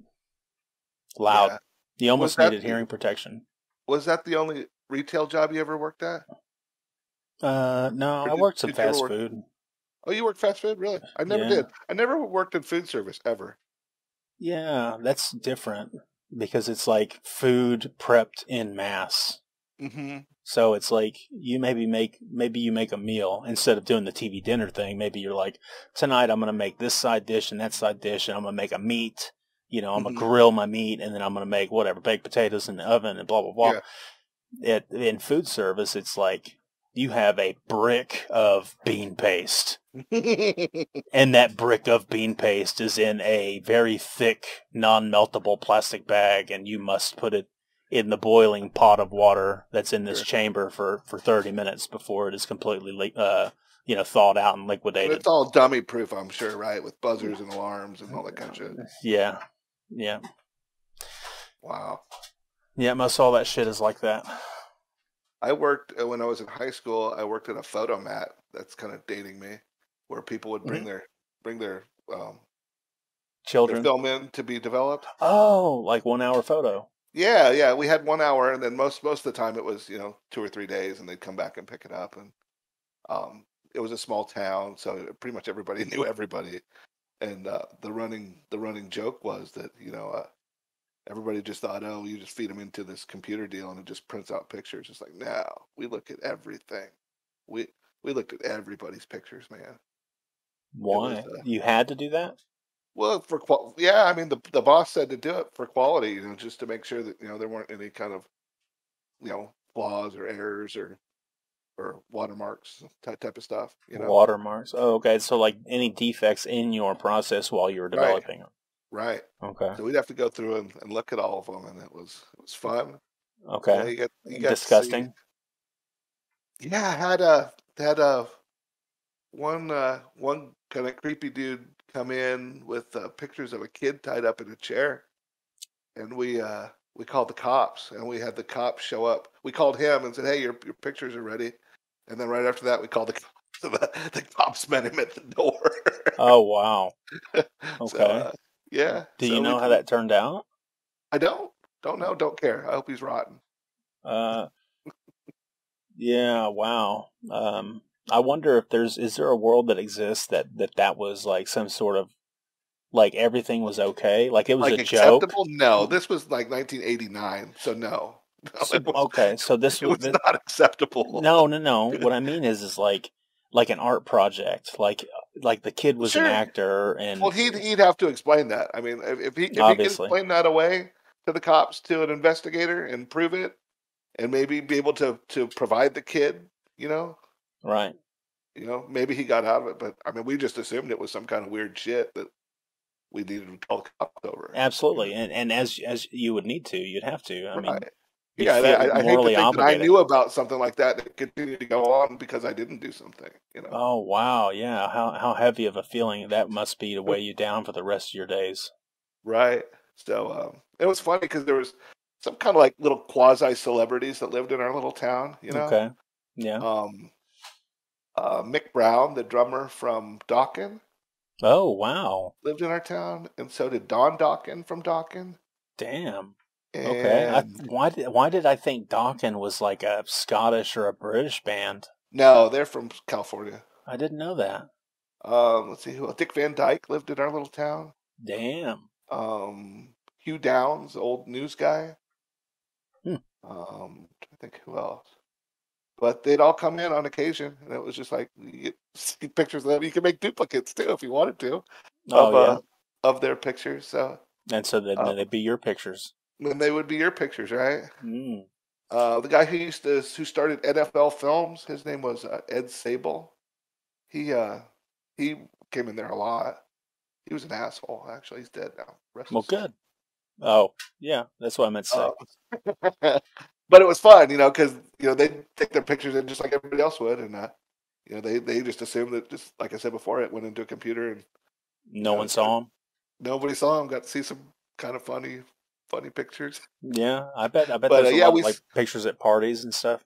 loud. Yeah. You almost needed hearing protection. Was that the only retail job you ever worked at? No, I worked some fast food. Oh, you worked fast food? Really? I never did. I never worked in food service, ever. Yeah, that's different because it's like food prepped in mass. Mm-hmm. So it's like you maybe you make a meal instead of doing the TV dinner thing. Maybe you're like, tonight I'm going to make this side dish and that side dish, and I'm going to make a meat. I'm going to grill my meat, and then I'm going to make baked potatoes in the oven and blah, blah, blah. Yeah. In food service, it's like you have a brick of bean paste. And that brick of bean paste is in a very thick, non-meltable plastic bag, and you must put it in the boiling pot of water that's in this chamber for 30 minutes before it is completely thawed out and liquidated. But it's all dummy proof, I'm sure, right? With buzzers and alarms and all that kind of shit. Yeah. Wow. Yeah, most all that shit is like that. I worked when I was in high school. I worked at a photomat. That's kind of dating me, where people would bring their children, their film in to be developed. Oh, like 1 hour photo. Yeah. We had 1 hour, and then most of the time it was 2 or 3 days, and they'd come back and pick it up. And it was a small town, so pretty much everybody knew everybody. And the running joke was that everybody just thought, oh, you just feed them into this computer deal and it just prints out pictures. It's like, no, we look at everything. We looked at everybody's pictures, man. Why? You had to do that? Well, I mean, the boss said to do it for quality, just to make sure that there weren't any kind of flaws or errors or watermarks, type of stuff. Watermarks. Oh, okay. So like any defects in your process while you were developing them. Right. Okay. So we'd have to go through and look at all of them, and it was fun. Okay. You got disgusting. I had one kind of creepy dude come in with pictures of a kid tied up in a chair, and we called the cops, and we had the cops show up. We called him and said, "Hey, your pictures are ready." And then right after that, we called the cops met him at the door. Oh wow. Okay. So, yeah. Do you know how that turned out? I don't know. Don't care. I hope he's rotten. Yeah. Wow. I wonder if is there a world that exists that was like some sort of Like everything was okay? Like it was a Like joke? acceptable? No, this was like 1989, so no, no, So, okay, so this it was was not acceptable. no. What I mean is like an art project. Like the kid was an Sure. actor, Well, and he'd have to explain that. I mean, if he can obviously, explain that away to the cops, to an investigator, and prove it, and maybe be able to provide the kid, you know, right? maybe he got out of it. But I mean, we just assumed it was some kind of weird shit that we needed to call the cops over. Absolutely, and as you would need to, you'd have to. I mean, Right. you'd Yeah, and feel I hate to morally think that I obligated. knew about something like that that continued to go on because I didn't do something, Oh wow, yeah. How heavy of a feeling that must be to weigh you down for the rest of your days. Right. So it was funny because there was some kind of like little quasi celebrities that lived in our little town. Okay, yeah. Um, Mick Brown, the drummer from Dokken, Oh wow, lived in our town, and so did Don Dokken from Dokken. damn. Okay, And why did I think Dawkins was like a Scottish or a British band? no, they're from California. I didn't know that. Let's see who else. Dick Van Dyke lived in our little town. Damn. Hugh Downs, old news guy. Hmm. I think who else. But they'd all come in on occasion, and it was just like you get see pictures of them. You can make duplicates too if you wanted to Oh of yeah, their pictures. So and so then uh, they'd be your pictures. then they would be your pictures, right? Mm. The guy who started NFL Films, his name was Ed Sable. He uh he came in there a lot. He was an asshole. Actually, he's dead now. Rest Well, his soul. good. Oh yeah, that's what I meant to say. But it was fun, because they take their pictures in just like everybody else would, and they just assumed that, just like I said before, it went into a computer, and No one saw him. nobody saw him. Got to see some kind of funny pictures. Yeah, I bet. I bet But there's a yeah, lot of like pictures at parties and stuff.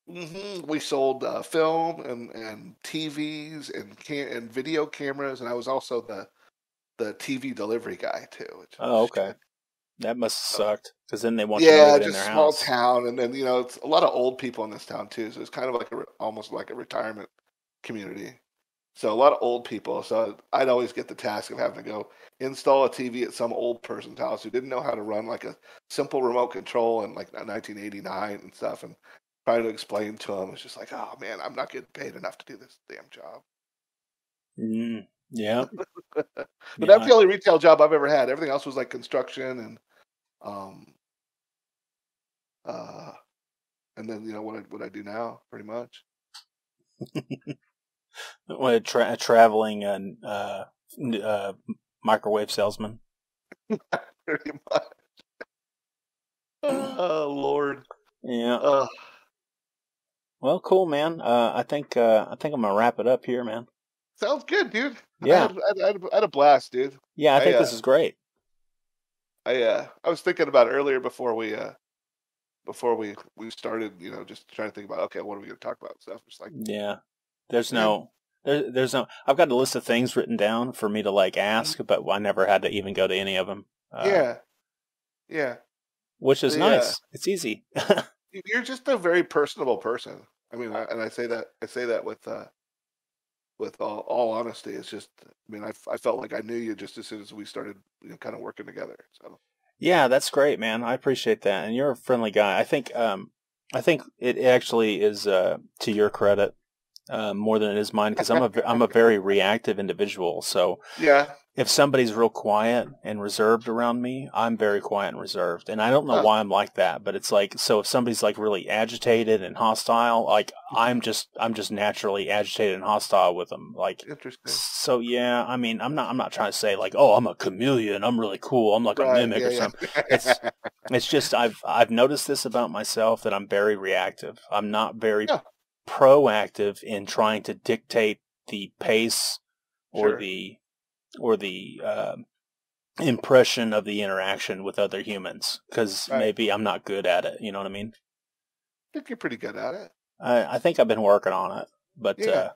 we sold film and TVs and video cameras, and I was also the TV delivery guy too, which Oh, was okay. shit. That must have sucked because then they want you to move Yeah, it in their just small house. town, and then it's a lot of old people in this town too. So it's kind of like almost like a retirement community. So a lot of old people. So I'd always get the task of having to go install a TV at some old person's house who didn't know how to run like a simple remote control in like 1989 and stuff, and try to explain to them. It's just like, oh man, I'm not getting paid enough to do this damn job. Yeah, But yeah. that's the only retail job I've ever had. Everything else was like construction um uh and then what I do now, pretty much. What a traveling microwave salesman. Pretty much. Oh Lord. Yeah. Uh, Well, cool, man. I think I'm gonna wrap it up here, man. Sounds good, dude. Yeah. I had a blast, dude. Yeah, I I think this is great. I was thinking about it earlier before we started, just trying to think about, okay, what are we going to talk about and stuff. It's like, Yeah. There's man, no there's no I've got a list of things written down for me to like ask, but I never had to even go to any of them. yeah, yeah. Which is The nice. It's easy. You're just a very personable person. I mean, and I say that with all honesty. It's just, I mean, I felt like I knew you just as soon as we started, kind of working together. So Yeah, that's great, man. I appreciate that. And you're a friendly guy. I think it actually is to your credit more than it is mine because I'm a very reactive individual. So yeah. if somebody's real quiet and reserved around me, I'm very quiet and reserved. And I don't know Huh. why I'm like that, but it's like, so if somebody's like really agitated and hostile, like I'm just naturally agitated and hostile with them. Like, Interesting. so yeah, I mean, I'm not trying to say like, oh, I'm a chameleon. I'm really cool. I'm like a Right. mimic or Yeah. something. Yeah. It's just, I've noticed this about myself that I'm very reactive. I'm not very Yeah. proactive in trying to dictate the pace or Sure. the impression of the interaction with other humans because Right. maybe I'm not good at it. You know what I mean? I think you're pretty good at it. I think I've been working on it, Yeah.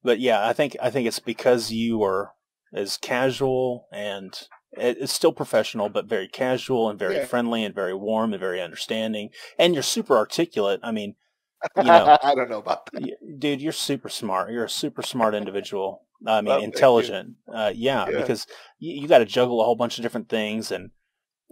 but yeah, I think it's because you are as casual and it's still professional, but very casual and very Yeah. friendly and very warm and very understanding, and you're super articulate. I mean, you know, I don't know about that. dude, you're super smart. You're a super smart individual. I mean, Well, thank you. intelligent. Yeah, Yeah. because you got to juggle a whole bunch of different things, and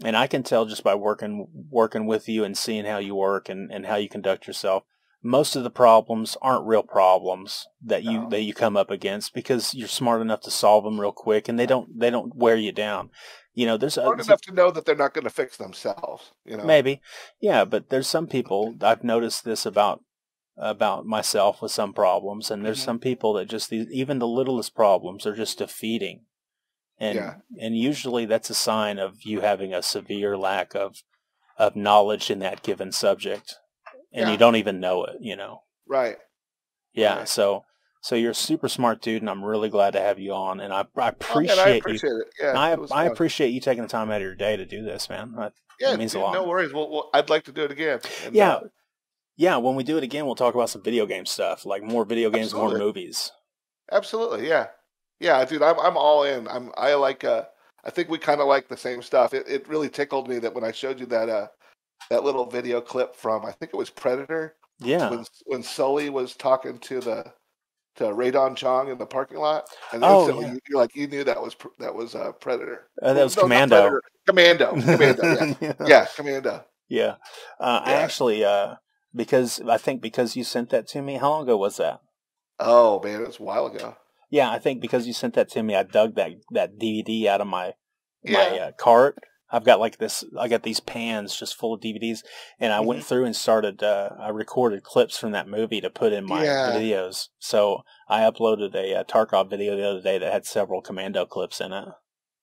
I can tell just by working with you and seeing how you work and how you conduct yourself. Most of the problems aren't real problems that No. you come up against because you're smart enough to solve them real quick, and they don't wear you down. You know, there's Smart enough to know that they're not going to fix themselves. You know. maybe, yeah, but there's some people I've noticed this about myself with some problems, and there's Hmm. some people that just even the littlest problems are just defeating, Yeah. and usually that's a sign of you having a severe lack of knowledge in that given subject, and you Yeah. don't even know it, you know. Right. Yeah, Right. so you're a super smart dude, and I'm really glad to have you on, and I Oh man, I appreciate you. appreciate it. Yeah, I it was I fun. appreciate you taking the time out of your day to do this, man. It Yeah, means a dude, lot. no worries. Well, I'd like to do it again. And, Yeah, yeah. When we do it again, we'll talk about some video game stuff, like more video games, more absolutely, movies. absolutely, yeah, yeah, dude. I'm all in. I like. I think we kind of like the same stuff. It really tickled me that when I showed you that little video clip from, I think it was Predator, Yeah. when Sully was talking to Radon Chong in the parking lot, and Oh instantly yeah. you're like, you knew that was Predator. That Well, was no, not Commando. Predator. Commando. Yeah, Yeah. yeah, Commando. Yeah. I Yeah. actually, because you sent that to me, how long ago was that? Oh man, it was a while ago. Yeah, I think because you sent that to me, I dug that DVD out of my Yeah. cart. I've got like this. I got these pans just full of DVDs, and I Hmm. went through and started. I recorded clips from that movie to put in my Yeah. videos. So I uploaded a Tarkov video the other day that had several Commando clips in it.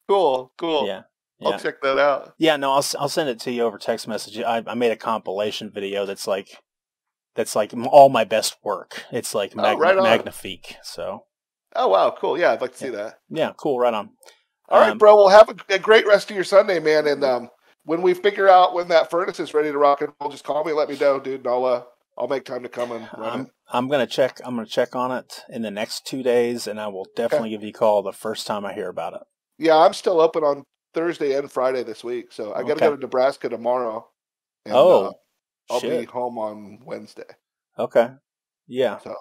Cool. Cool. Yeah, I'll yeah, check that out. yeah. No, I'll send it to you over text message. I made a compilation video that's like all my best work. It's like Oh, right on. magnifique. So Oh, wow. Cool. Yeah, I'd like to yeah, see that. yeah, cool. Right on. All right, bro. Well, have a great rest of your Sunday, man. And when we figure out when that furnace is ready to rock and roll, just call me, let me know, dude, and I'll make time to come and run it. I'm gonna check on it in the next 2 days, and I will Okay. definitely give you a call the first time I hear about it. Yeah, I'm still open on Thursday and Friday this week, so I got to go Okay. to Nebraska tomorrow, and Oh, I'll be shit. home on Wednesday. Okay. Yeah. So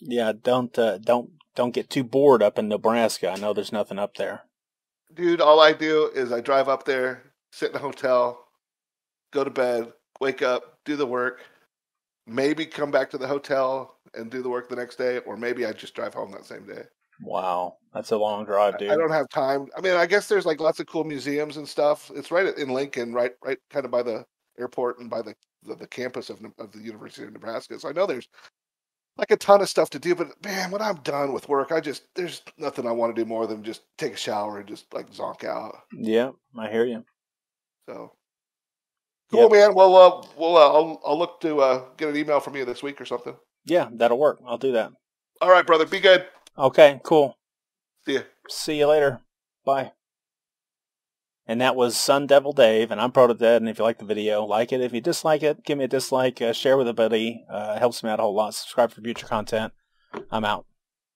Yeah. Don't get too bored up in Nebraska. I know there's nothing up there. dude, all I do is I drive up there, sit in a hotel, go to bed, wake up, do the work, maybe come back to the hotel and do the work the next day, or maybe I just drive home that same day. Wow, that's a long drive, dude. I don't have time. I mean, I guess there's like lots of cool museums and stuff. It's right in Lincoln, right, kind of by the airport and by the campus of the University of Nebraska. So I know there's like a ton of stuff to do. But man, when I'm done with work, there's nothing I want to do more than just take a shower and just like zonk out. Yeah, I hear you. So cool, Yep. man. Well, I'll look to get an email from you this week or something. Yeah, that'll work. I'll do that. All right, brother. Be good. Okay, cool. See ya. See you later. Bye. And that was SunDevilDave, and I'm Protodead. And if you like the video, like it. If you dislike it, give me a dislike. Share with a buddy. Helps me out a whole lot. Subscribe for future content. I'm out.